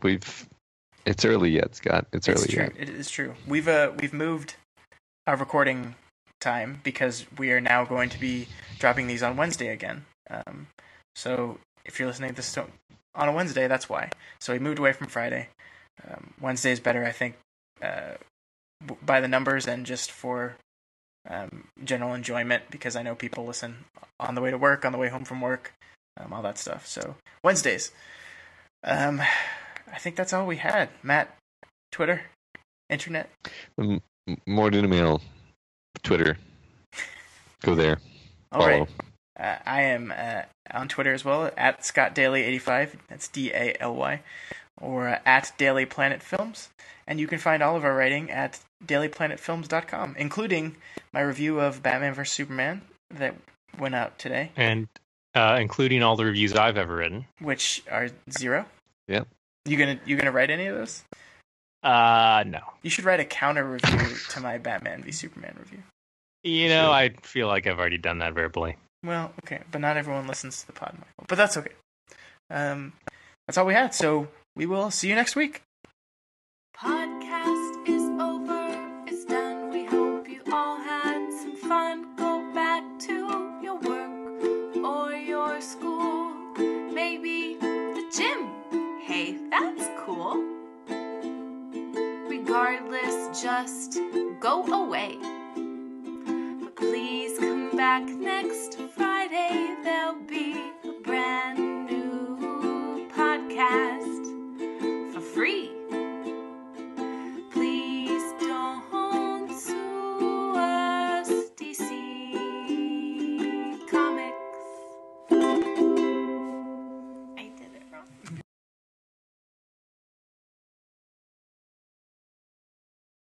it's early yet, Scott. It's early true. yet. It is true. We've moved our recording time because we are now going to be dropping these on Wednesday again. So if you're listening to this on a Wednesday, that's why. So we moved away from Friday. Wednesday is better, I think, by the numbers and just for general enjoyment, because I know people listen on the way to work, on the way home from work, all that stuff. So Wednesdays. I think that's all we had. Matt, Twitter, internet. More than email, Twitter. Go there. All Follow. right. I am on Twitter as well, at ScottDaly85. That's DALY. Or at Daily Planet Films. And you can find all of our writing at dailyplanetfilms.com, including my review of Batman vs. Superman that went out today. And including all the reviews I've ever written. Which are 0. Yeah. You gonna write any of those? No. You should write a counter review to my Batman v Superman review. I feel like I've already done that verbally. Well, okay, but not everyone listens to the pod, Michael. But that's okay. That's all we had. So we will see you next week. Podcast is over. It's done. We hope you all had some fun. Go back to your work or your school. Maybe the gym. Hey, that's cool. Regardless, just go away. But please come back next Friday. There'll be